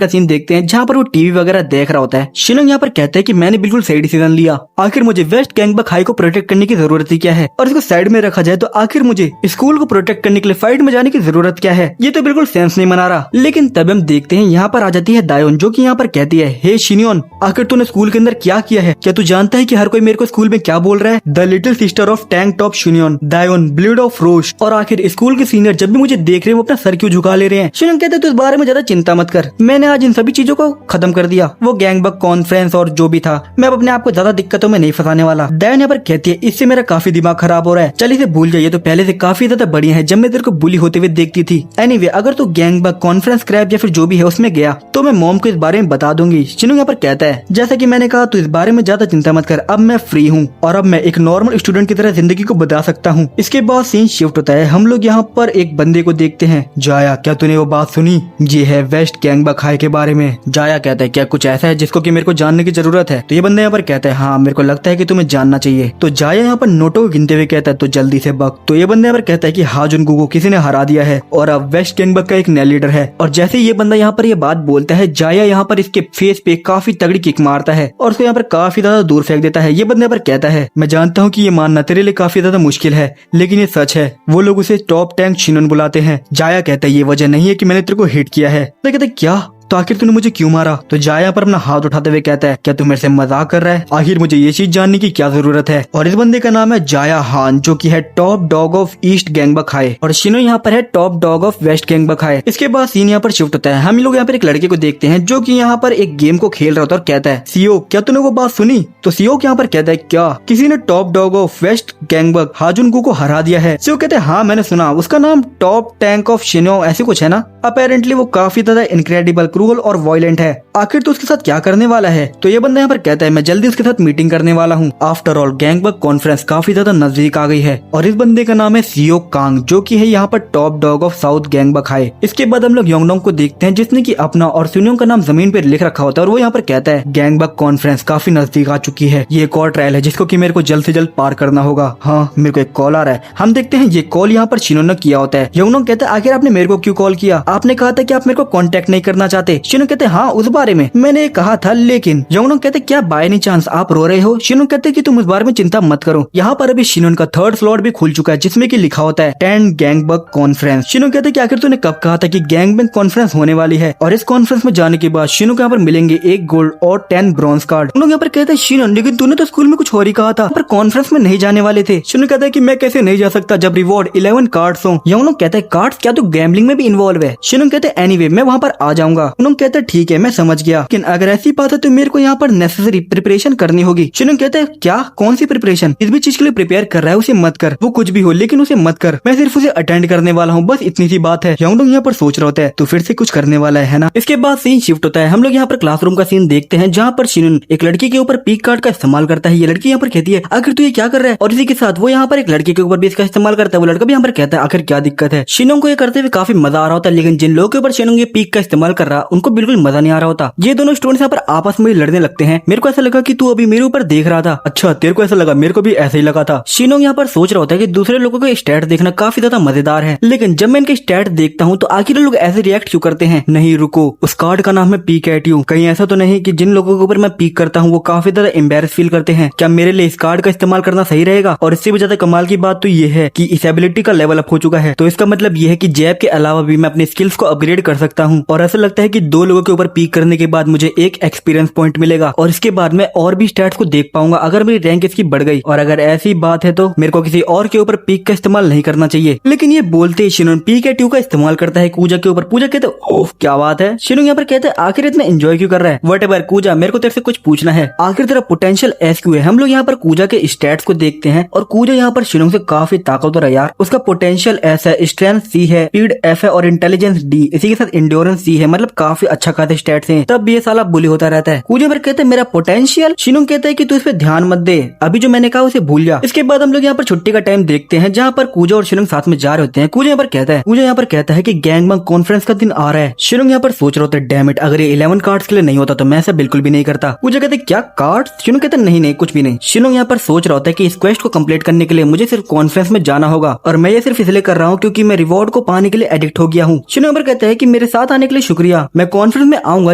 का सीन देखते हैं जहाँ पर वो टीवी वगैरह देख रहा होता है। शिनोंग यहाँ पर कहता है कि मैंने बिल्कुल सही डिसीजन लिया, आखिर मुझे वेस्ट गैंगबक हाई को प्रोटेक्ट करने की जरूरत ही क्या है, और इसको साइड में रखा जाए तो आखिर मुझे स्कूल को प्रोटेक्ट करने के लिए फाइट में जाने की जरूरत क्या है? ये तो बिल्कुल सेंस नहीं बना रहा। लेकिन तब हम देखते हैं यहाँ पर आ जाती है दायोन, जो कि यहाँ पर कहती है हे शिनयोन आखिर तूने स्कूल के अंदर क्या किया है? क्या तू जानता है कि हर कोई मेरे को स्कूल में क्या बोल रहा है? The little sister of tank top Shinyeon, Dayeon, bleed of Rosh. और आखिर स्कूल के सीनियर जब भी मुझे देख रहे हैं वो अपना सर क्यों झुका ले रहे हैं? शिनयोन कहते हैं तू इस बारे में ज्यादा चिंता मत कर, मैंने आज इन सभी चीजों को खत्म कर दिया, वो गैंगबक कॉन्फ्रेंस और जो भी था, मैं अब अपने आप को ज्यादा दिक्कतों में नहीं फंसाने वाला। दायोन यहाँ पर कहती है इससे मेरा काफी दिमाग खराब हो रहा है, चल इसे भूल जाइए, तो पहले से काफी ज्यादा बढ़िया है जब मैं तेरे को बुली होते हुए देखती थी। एनीवे अगर तू गैंगबक कॉन्फ्रेंस क्रैप या फिर जो भी है उसमें गया तो मैं मॉम को इस बारे में बता दूंगी। शिनयोंग यहाँ पर कहता है जैसा कि मैंने कहा तू इस बारे में ज्यादा चिंता मत कर, अब मैं फ्री हूँ और अब मैं एक नॉर्मल स्टूडेंट की तरह जिंदगी को बता सकता हूँ। इसके बाद सीन शिफ्ट होता है, हम लोग यहाँ पर एक बंदे को देखते हैं। जाया क्या तूने वो बात सुनी? ये है वेस्ट गैंगबक हाई के बारे में। जाया कहता है क्या कुछ ऐसा है जिसको कि मेरे को जानने की जरूरत है? तो ये बंदा यहाँ पर कहता है हाँ मेरे को लगता है कि तुम्हें जानना चाहिए। तो जाया यहाँ पर नोटों को गिनते हुए कहता है तो जल्दी से बक। तो ये बंदा यहाँ पर कहता है कि हाजुनगू को किसी ने हरा दिया है और अब वेस्ट गैंगबक का एक नया लीडर है। और जैसे ये बंदा यहाँ पर ये बात बोलता है जाया यहाँ पर इसके फेस पे काफी तगड़ी किक मारता है और उसको यहाँ पर काफी ज्यादा दूर फेंक देता है। ये बंदा यहाँ पर कहता है मैं जानता हूँ कि ये मानना तेरे लिए काफी ज्यादा मुश्किल है लेकिन ये सच है, वो लोग उसे टॉप टैंक शिनोन बुलाते हैं। जाया कहता है ये वजह नहीं है कि मैंने तेरे को हिट किया है। तो कहते क्या तो आखिर तूने मुझे क्यों मारा? तो जाया पर अपना हाथ उठाते हुए कहता है क्या तू मेरे से मजाक कर रहा है? आखिर मुझे ये चीज जानने की क्या जरूरत है? और इस बंदे का नाम है जाया हान, जो कि है top dog of East Gangbuk High और शिनो यहाँ पर है top dog of West Gangbuk High. इसके बाद सीन यहाँ पर शिफ्ट होता है, हम लोग यहाँ पर एक लड़के को देखते हैं जो कि यहाँ पर एक गेम को खेल रहा होता है और कहता है सीओ क्या तूने वो बात सुनी? तो सीओ यहाँ पर कहता है क्या किसी ने टॉप डॉग ऑफ वेस्ट गैंगबक हाजुनगू को हरा दिया है? सीओ कहते हैं हाँ मैंने सुना, उसका नाम टॉप टैंक ऑफ शिनो ऐसे कुछ है ना। अपेरेंटली वो काफी ज्यादा इनक्रेडिबल, क्रूअल और वायलेंट है, आखिर तो उसके साथ क्या करने वाला है? तो ये बंदा यहाँ पर कहता है मैं जल्दी उसके साथ मीटिंग करने वाला हूँ। आफ्टर ऑल गैंगबक कॉन्फ्रेंस काफी ज्यादा नजदीक आ गई है। और इस बंदे का नाम है सीओ कांग, जो कि है यहाँ पर top dog of South Gangbuk High. इसके बाद हम लोग योंगडोंग को देखते हैं जिसने की अपना और सुनियोंग का नाम जमीन पे लिख रखा होता है और वो यहाँ पर कहता है गैंगबक कॉन्फ्रेंस काफी नजदीक आ चुकी है, ये एक और ट्रायल है जिसको की मेरे को जल्द से जल्द पार करना होगा। हाँ मेरे को एक कॉल आ रहा है, हम देखते हैं ये कॉल यहाँ पर शिनो ने किया होता है। योंगडोंग कहता है आखिर आपने मेरे को क्यों कॉल किया? आपने कहा था कि आप मेरे को कांटेक्ट नहीं करना चाहते। शिनो कहते हाँ उस बारे में मैंने कहा था, लेकिन योंगडोंग कहते क्या बाय एनी चांस आप रो रहे हो? शिनो कहते कि तुम उस बारे में चिंता मत करो, यहाँ पर अभी शिनोन का थर्ड स्लॉट भी खुल चुका है जिसमें कि लिखा होता है 10 गैंगबक कॉन्फ्रेंस। शिनो कहते कि आखिर तूने कब कहा था कि गैंगबक कॉन्फ्रेंस होने वाली है? और इस कॉन्फ्रेंस में जाने के बाद शिनो को यहाँ पर मिलेंगे 1 गोल्ड और 10 ब्रॉन्ज कार्ड। हम लोग यहाँ पर कहते हैं शिनोन लेकिन तूने तो स्कूल में कुछ और ही कहा था, पर कॉन्फ्रेंस में नहीं जाने वाले थे। शिनो कहता है कि मैं कैसे नहीं जा सकता जब रिवॉर्ड 11 कार्ड्स हो। योंगडोंग कहता है कार्ड्स क्या तू गैम्बलिंग में भी इन्वॉल्व है? शिनो कहते हैं एनीवे मैं वहाँ पर आ जाऊंगा। योंगडोंग कहता है ठीक है मैं समझ गया, लेकिन अगर ऐसी बात है तो मेरे को यहाँ पर नेसेसरी प्रिपरेशन करनी होगी। शिनोंग कहते हैं क्या कौन सी प्रिपरेशन? इस भी चीज के लिए प्रिपेयर कर रहा है, उसे मत कर, वो कुछ भी हो लेकिन उसे मत कर, मैं सिर्फ उसे अटेंड करने वाला हूँ, बस इतनी सी बात है। योंगडोंग यहाँ पर सोच रहा होता है तो फिर से कुछ करने वाला है ना। इसके बाद सीन शिफ्ट होता है, हम लोग यहाँ पर क्लासरूम का सीन देखते हैं जहाँ पर शिनोन एक लड़की के ऊपर पीक कार्ड का इस्तेमाल करता है। ये लड़की यहाँ पर कहती है आखिर तू ये क्या कर रहा है? और इसी के साथ वो यहाँ पर एक लड़के के ऊपर भी इसका इस्तेमाल करता है। वो लड़का भी यहाँ पर कहता है आखिर क्या दिक्कत है? शिनोंग को ये करते हुए काफी मजा आ रहा होता है, लेकिन जिन लोगों के ऊपर शिनोंग ये पीक का इस्तेमाल कर रहा उनको बिल्कुल मजा नहीं आ रहा होता। ये दोनों स्टूडेंट्स यहाँ पर आपस में लड़ने लगते हैं। मेरे को ऐसा लगा कि तू अभी मेरे ऊपर देख रहा था। अच्छा तेरे को ऐसा लगा? मेरे को भी ऐसा ही लगा था। शिनोंग यहाँ पर सोच रहा होता है कि दूसरे लोगों के स्टैट देखना काफी ज्यादा मजेदार है, लेकिन जब मैं इनके स्टैट देखता हूँ तो आखिर लोग ऐसे रिएक्ट क्यों करते हैं? नहीं रुको, उस कार्ड का नाम है पीक एट यू। कहीं ऐसा तो नहीं कि जिन लोगों के ऊपर मैं पीक करता हूँ वो काफी ज्यादा एम्बेरस फील करते हैं? क्या मेरे लिए इस कार्ड का इस्तेमाल करना सही रहेगा? और इससे भी ज्यादा कमाल की बात तो ये है कि इस एबिलिटी का लेवल अप हो चुका है, तो इसका मतलब ये है कि जैब के अलावा भी मैं अपने स्किल्स को अपग्रेड कर सकता हूँ। और ऐसा लगता है कि 2 लोगों के ऊपर पीक करने के बाद मुझे 1 एक्सपीरियंस पॉइंट मिलेगा और इसके बाद मैं और भी स्टैट्स को देख पाऊंगा अगर मेरी रैंक इसकी बढ़ गई। और अगर ऐसी बात है तो मेरे को किसी और के ऊपर पीक का इस्तेमाल नहीं करना चाहिए। लेकिन ये बोलते ही शिनोन पीक एट यू का इस्तेमाल करता है कूजा के ऊपर। पूजा कहते ओह क्या बात है। शिनोन यहाँ पर कहते हैं आखिर इतना एंजॉय क्यों कर रहा है। व्हाटएवर कूजा, मेरे को तेरे से कुछ पूछना है, आखिर तेरा पोटेंशियल एस क्यों है। हम लोग यहाँ पर कूजा के स्टैट्स को देखते हैं और कूजा यहाँ पर शिनोन से काफी ताकतवर है यार। उसका पोटेंशियल एस है, स्ट्रेंथ सी है, स्पीड एफ है और इंटेलिजेंस डी, इसी के साथ इंड्योरेंस सी है। मतलब काफी अच्छा खाते स्टैट्स हैं, तब भी ये साला बुली होता रहता है। कूजा पर कहते हैं मेरा पोटेंशियल। शिनोन कहता है कि तू इस पे ध्यान मत दे, अभी जो मैंने कहा उसे भूल जा। इसके बाद हम लोग यहाँ पर छुट्टी का टाइम देखते हैं जहाँ पर कूजा और शिनोन साथ में जा रहे होते हैं। कूजा यहाँ पर कहता है कि गैंगबंग कॉन्फ्रेंस का दिन आ रहा है। शिनोन यहाँ पर सोच रहा होता है डैम इट, अगर ये 11 कार्ड्स के लिए नहीं होता तो मैं ऐसा बिल्कुल भी नहीं करता। कूजा कहते क्या कार्ड्स। शिनोन कहते नहीं कुछ भी नहीं। शिनोन यहाँ पर सोच रहा होता है कि इस क्वेस्ट को कंप्लीट करने के लिए मुझे सिर्फ कॉन्फ्रेंस में जाना होगा और मैं ये सिर्फ इसलिए कर रहा हूँ क्योंकि मैं रिवॉर्ड को पाने के लिए एडिक्ट हो गया हूँ। शिनोन यहाँ पर कहता है कि मेरे साथ आने के लिए शुक्रिया, मैं कॉन्फ्रेंस में आऊंगा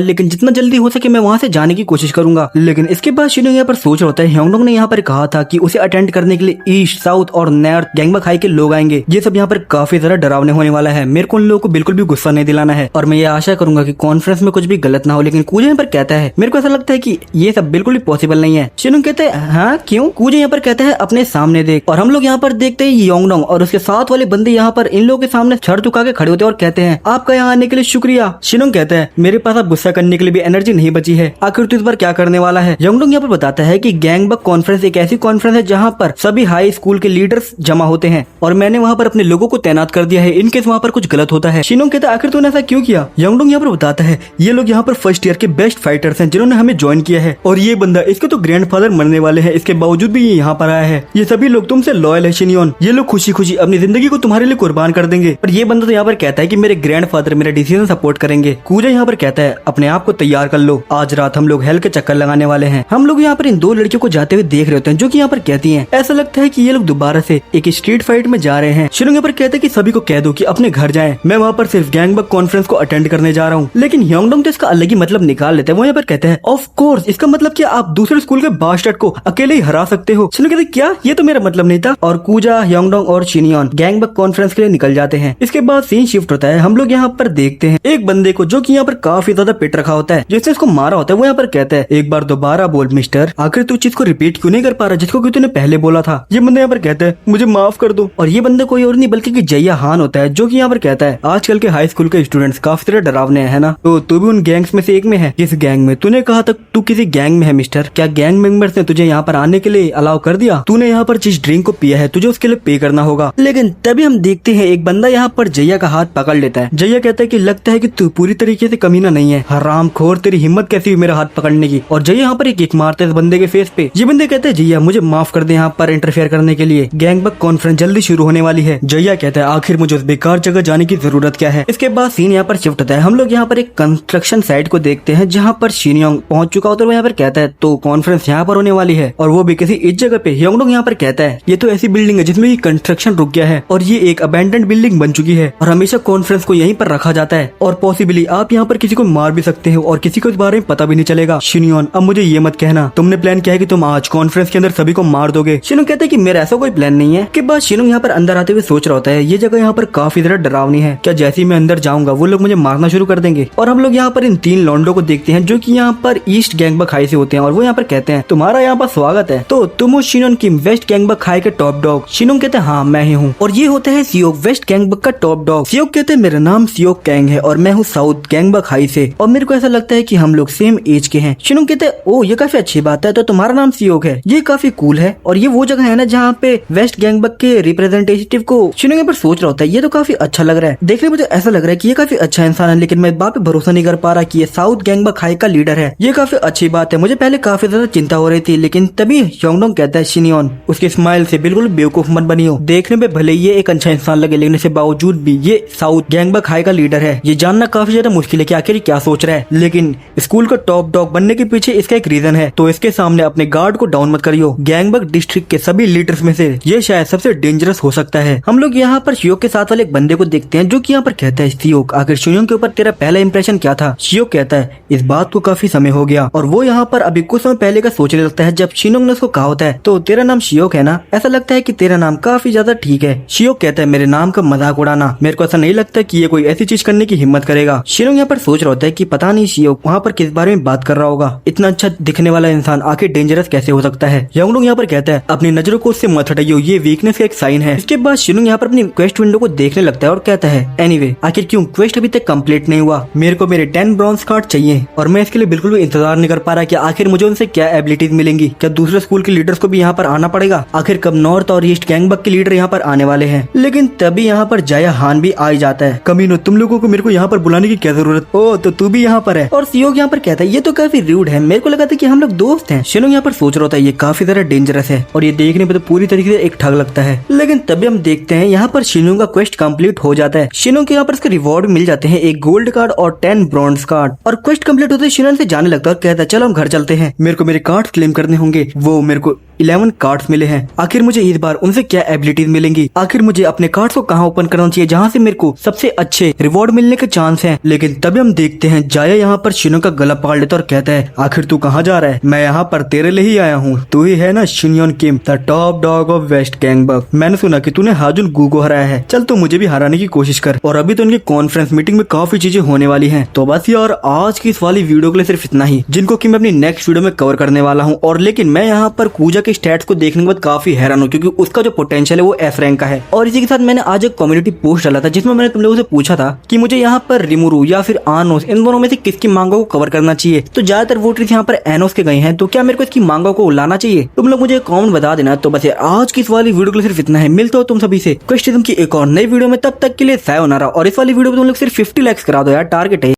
लेकिन जितना जल्दी हो सके मैं वहाँ से जाने की कोशिश करूंगा। लेकिन इसके बाद शिनोन यहाँ पर सोच रहा होता है ह्योंगडोंग ने यहाँ पर कहा था कि उसे अटेंड करने के लिए ईस्ट, साउथ और नॉर्थ गैंगबक हाई के लोग आएंगे। ये सब यहाँ पर काफी ज्यादा डरावने होने वाला है। मेरे को उन लोगों को बिल्कुल भी गुस्सा नहीं दिलाना है और मैं ये आशा करूंगा कि कॉन्फ्रेंस में कुछ भी गलत ना हो। लेकिन कूजा यहाँ पर कहता है मेरे को ऐसा लगता है कि ये सब बिल्कुल भी पॉसिबल नहीं है। शिनोन कहते हैं हाँ क्यों। कूजा यहाँ पर कहता है अपने सामने देख। और हम लोग यहाँ पर देखते हैं ह्योंगडोंग और उसके साथ वाले बंदे यहाँ पर इन लोगों के सामने सर झुका के खड़े होते हैं और कहते हैं आपका यहाँ आने के लिए शुक्रिया। शिनोन कहता है मेरे पास अब गुस्सा करने के लिए भी एनर्जी नहीं बची है, आखिर तू इस बार क्या करने वाला है। ह्योंगडोंग यहाँ पर बताता है कि गैंगबक कॉन्फ्रेंस एक ऐसी कॉन्फ्रेंस है जहाँ पर सभी हाई स्कूल के लीडर्स जमा होते हैं और मैंने वहाँ पर अपने लोगों को तैनात कर दिया है इनकेस वहाँ पर कुछ गलत होता है। शिनोन कहता है आखिर तूने ऐसा क्यों किया। ह्योंगडोंग यहाँ पर बताता है ये लोग यहाँ पर फर्स्ट ईयर के बेस्ट फाइटर्स हैं जिन्होंने हमें ज्वाइन किया है और ये बंदा इसके तो ग्रैंडफादर मरने वाले हैं, इसके बावजूद भी ये यहाँ पर आया है। ये सभी लोग तुमसे लॉयल है शिनियन, ये लोग खुशी खुशी अपनी जिंदगी को तुम्हारे लिए कुर्बान कर देंगे। और ये बंदा तो यहाँ पर कहता है कि मेरे ग्रैंडफादर मेरा डिसीजन सपोर्ट करेंगे। कूजा यहाँ पर कहता है अपने आप को तैयार कर लो, आज रात हम लोग हेल के चक्कर लगाने वाले हैं। हम लोग यहाँ पर इन 2 लड़कियों को जाते हुए देख रहे होते हैं जो कि यहाँ पर कहती हैं ऐसा लगता है कि ये लोग दोबारा से एक स्ट्रीट फाइट में जा रहे हैं। शिनोन यहाँ पर कहते हैं कि सभी को कह दो कि अपने घर जाएं, मैं वहाँ पर सिर्फ गैंगबक कॉन्फ्रेंस को अटेंड करने जा रहा हूँ। लेकिन ह्योंगडोंग तो इसका अलग ही मतलब निकाल लेते हैं। वो यहाँ पर कहते हैं ऑफ कोर्स, इसका मतलब क्या आप दूसरे स्कूल के बास्टर्ड को अकेले ही हरा सकते हो। शिनोन कहते क्या, ये तो मेरा मतलब नहीं था। और कूजा, ह्योंगडोंग और शिनियन गैंगबक कॉन्फ्रेंस के लिए निकल जाते हैं। इसके बाद सीन शिफ्ट होता है। हम लोग यहाँ पर देखते हैं एक बंदे को जो कि यहाँ पर काफी ज्यादा पिट रखा होता है, जिसने इसको मारा होता है। वो यहाँ पर कहता है एक बार दोबारा बोल मिस्टर, आखिर तू चीज को रिपीट क्यों नहीं कर पा रहा जिसको कि तूने पहले बोला था। ये बंदा यहाँ पर कहता है मुझे माफ कर दो। और ये बंदा कोई और नहीं बल्कि जैया हान होता है जो कि यहाँ पर कहता है आजकल के हाई स्कूल के स्टूडेंट्स काफी तरह डरावने है ना, तो तू भी उन गैंग्स में से एक में है। किस गैंग में? तूने कहा था तू किसी गैंग में है मिस्टर, क्या गैंग मेंबर्स ने तुझे यहाँ पर आने के लिए अलाउ कर दिया? तूने यहाँ पर जिस ड्रिंक को पिया है तुझे उसके लिए पे करना होगा। लेकिन तभी हम देखते हैं एक बंदा यहाँ पर जैया का हाथ पकड़ लेता है। जैया कहता है कि लगता है कि तू पूरी तरीके से कमीना नहीं है, हरामखोर, तेरी हिम्मत कैसी हुई मेरा हाथ पकड़ने की। और जैया यहाँ पर एक किक मारता है इस बंदे के फेस पे। ये बंदे कहते हैं जैया मुझे माफ कर दे यहाँ पर इंटरफेयर करने के लिए, गैंगबक कॉन्फ्रेंस जल्दी शुरू होने वाली है। जैया कहता है आखिर मुझे उस बेकार जगह जाने की जरूरत क्या है। इसके बाद सीन यहाँ पर शिफ्ट होता है। हम लोग यहाँ पर एक कंस्ट्रक्शन साइट को देखते हैं जहाँ पर शिनियोंग पहुंच चुका होता है। वो यहाँ पर कहता है तो कॉन्फ्रेंस यहाँ पर होने वाली है और वो भी किसी इस जगह पे। ह्योंगडोंग यहाँ पर कहता है ये तो ऐसी बिल्डिंग है जिसमें कंस्ट्रक्शन रुक गया है और ये एक अबैंडन्ड बिल्डिंग बन चुकी है और हमेशा कॉन्फ्रेंस को यहीं पर रखा जाता है और पॉसिबली आप यहाँ पर किसी को मार भी सकते हो और किसी को इस बारे में पता भी नहीं चलेगा। शिनियन अब मुझे ये मत कहना तुमने प्लान किया है कि तुम आज कॉन्फ्रेंस के अंदर सभी को मार दोगे। शिनियन कहता है कि मेरा ऐसा कोई प्लान नहीं है। के बाद शिनियन यहाँ पर अंदर आते हुए सोच रहा होता है ये जगह यहाँ पर काफी ज्यादा डरावनी है, क्या जैसे ही मैं अंदर जाऊंगा वो लोग मुझे मारना शुरू कर देंगे। और हम लोग यहाँ पर इन 3 लॉन्डो को देखते हैं जो कि यहाँ पर ईस्ट गैंगबक हाई से होते हैं और वो यहाँ पर कहते हैं तुम्हारा यहाँ पर स्वागत है, तो तुम हो शिनियन किम, वेस्ट गैंगबक हाई के टॉप डॉग। शिनियन कहते हैं हाँ मैं ही हूँ। और ये होता है सियोक, वेस्ट गैंगबक का टॉप डॉग। सियोक कहते हैं मेरा नाम सियोक कैंग है और मैं हूँ साउथ गैंगबक हाई से और मेरे को ऐसा लगता है कि हम लोग सेम एज के हैं। शिनियन कहते हैं ओ ये काफी अच्छी बात है, तो तुम्हारा नाम सियोक है, ये काफी कूल है। और ये वो जगह है ना जहाँ पे वेस्ट गैंगबक के रिप्रेजेंटेटिव को। शिनियन पर सोच रहा होता है ये तो काफी अच्छा लग रहा है, देखने में मुझे ऐसा लग रहा है कि ये काफी अच्छा इंसान है, लेकिन मैं इस बात पे भरोसा नहीं कर पा रहा कि ये साउथ गैंगबक हाई का लीडर है। ये काफी अच्छी बात है, मुझे पहले काफी ज्यादा चिंता हो रही थी। लेकिन तभी ह्योंगडोंग कहता है शिनियन उसके स्माइल से बिल्कुल बेवकूफ मत बनियो, देखने में भले ये एक अच्छा इंसान लगे लेकिन इसके बावजूद भी ये साउथ गैंगबक हाई का लीडर है। ये जानना काफी ज्यादा मुश्किल है कि आखिर क्या सोच रहा है, लेकिन स्कूल का टॉप डॉग बनने के पीछे इसका एक रीजन है, तो इसके सामने अपने गार्ड को डाउन मत करियो। गैंगबक डिस्ट्रिक्ट के सभी लीडर्स में से ये शायद सबसे डेंजरस हो सकता है। हम लोग यहाँ पर शियोक के साथ वाले एक बंदे को देखते हैं जो कि यहाँ पर कहता है शियोक आखिर शियोंग के ऊपर तेरा पहला इंप्रेशन क्या था। शियोक कहता है इस बात को काफी समय हो गया और वो यहाँ पर अभी कुछ समय पहले का सोचने लगता है जब शियोंग ने उसको कहा होता है तो तेरा नाम शियोक है ना, ऐसा लगता है कि तेरा नाम काफी ज्यादा ठीक है। शियोक कहता है मेरे नाम का मजाक उड़ाना, मेरे को ऐसा नहीं लगता कि ये कोई ऐसी चीज करने की हिम्मत करेगा। शियोंग शिनोंग यहाँ पर सोच रहा होता है कि पता नहीं शियो वहाँ पर किस बारे में बात कर रहा होगा। इतना अच्छा दिखने वाला इंसान आखिर डेंजरस कैसे हो सकता है। योंगडोंग यहाँ पर कहता है अपनी नजरों को उससे मत हटाइयो, ये वीकनेस का एक साइन है। इसके बाद शिनोंग यहाँ पर अपनी क्वेस्ट विंडो को देखने लगता है और कहता है एनीवे आखिर क्यों क्वेस्ट अभी तक कंप्लीट नहीं हुआ, मेरे को मेरे 10 ब्रॉन्ज कार्ड चाहिए और मैं इसके लिए बिल्कुल भी इंतजार नहीं कर पा रहा कि आखिर मुझे उनसे क्या एबिलिटीज मिलेंगी। क्या दूसरे स्कूल के लीडर्स को भी यहाँ पर आना पड़ेगा? आखिर कब नॉर्थ और ईस्ट गैंगबक के लीडर यहाँ पर आने वाले हैं? लेकिन तभी यहाँ पर जाया हान भी आ जाता है। कमीनो तुम लोगों को मेरे को यहाँ पर बुलाने की क्या जरूरत? ओ तो तू भी यहाँ पर है। और सियोग यहाँ पर कहता है ये तो काफी रूड है, मेरे को लगा था कि हम लोग दोस्त हैं। शिनोंग यहाँ पर सोच रहा होता है ये काफी ज्यादा डेंजरस है और ये देखने पे तो पूरी तरीके से एक ठग लगता है। लेकिन तभी हम देखते हैं यहाँ पर शिनोंग का क्वेस्ट कंप्लीट हो जाता है। शिनोंग के यहाँ पर इसके रिवॉर्ड मिल जाते हैं, एक गोल्ड कार्ड और 10 ब्रॉन्ज कार्ड। और क्वेस्ट कंप्लीट होते ही शिनोंग से जाने लगता है और कहता है चलो हम घर चलते हैं, मेरे को मेरे कार्ड्स क्लेम करने होंगे। वो मेरे को 11 कार्ड्स मिले हैं, आखिर मुझे इस बार उनसे क्या एबिलिटीज मिलेंगी? आखिर मुझे अपने कार्ड्स को कहाँ ओपन करना चाहिए जहाँ से मेरे को सबसे अच्छे रिवॉर्ड मिलने के चांस हैं। लेकिन तभी हम देखते हैं जाया यहाँ पर शिनोंग का गला पकड़ लेता और कहता है आखिर तू कहाँ जा रहा है? मैं यहाँ पर तेरे लिए ही आया हूँ, तू ही है ना Shinyeon Kim, the top dog of West Gangbuk. मैंने सुना कि तूने हाजुन गू को हराया है, चल तू मुझे भी हराने की कोशिश कर। और अभी तो उनकी कॉन्फ्रेंस मीटिंग में काफी चीजें होने वाली हैं। तो बस यार आज की इस वाली वीडियो के लिए सिर्फ इतना ही, जिनको कि मैं अपनी नेक्स्ट वीडियो में कवर करने वाला हूँ। और लेकिन मैं यहाँ पर कूजा के स्टैट्स को देखने के बाद काफी हैरान हूँ क्योंकि उसका जो पोटेंशियल है वो एस रैंक का है। और इसी के साथ मैंने आज एक कम्युनिटी पोस्ट डाला था जिसमें मैंने तुम लोगों से पूछा था कि मुझे यहाँ पर रिमुरु या फिर आनोस इन दोनों में से किसकी मांगों को कवर करना चाहिए। तो ज्यादातर वोटर्स यहाँ पर एनोस के गए हैं, तो क्या मेरे को इसकी मांगों को लाना चाहिए? तुम लोग मुझे कमेंट बता देना। तो बस आज की इस वाली वीडियो के लिए सिर्फ इतना है, मिलता हो तुम सभी से क्वेश्चन की एक और नई वीडियो में, तब तक के लिए सायोनारा। और इस वाली वीडियो में तुम लोग सिर्फ 50 लाइक्स करा दो यार, टारगेट है।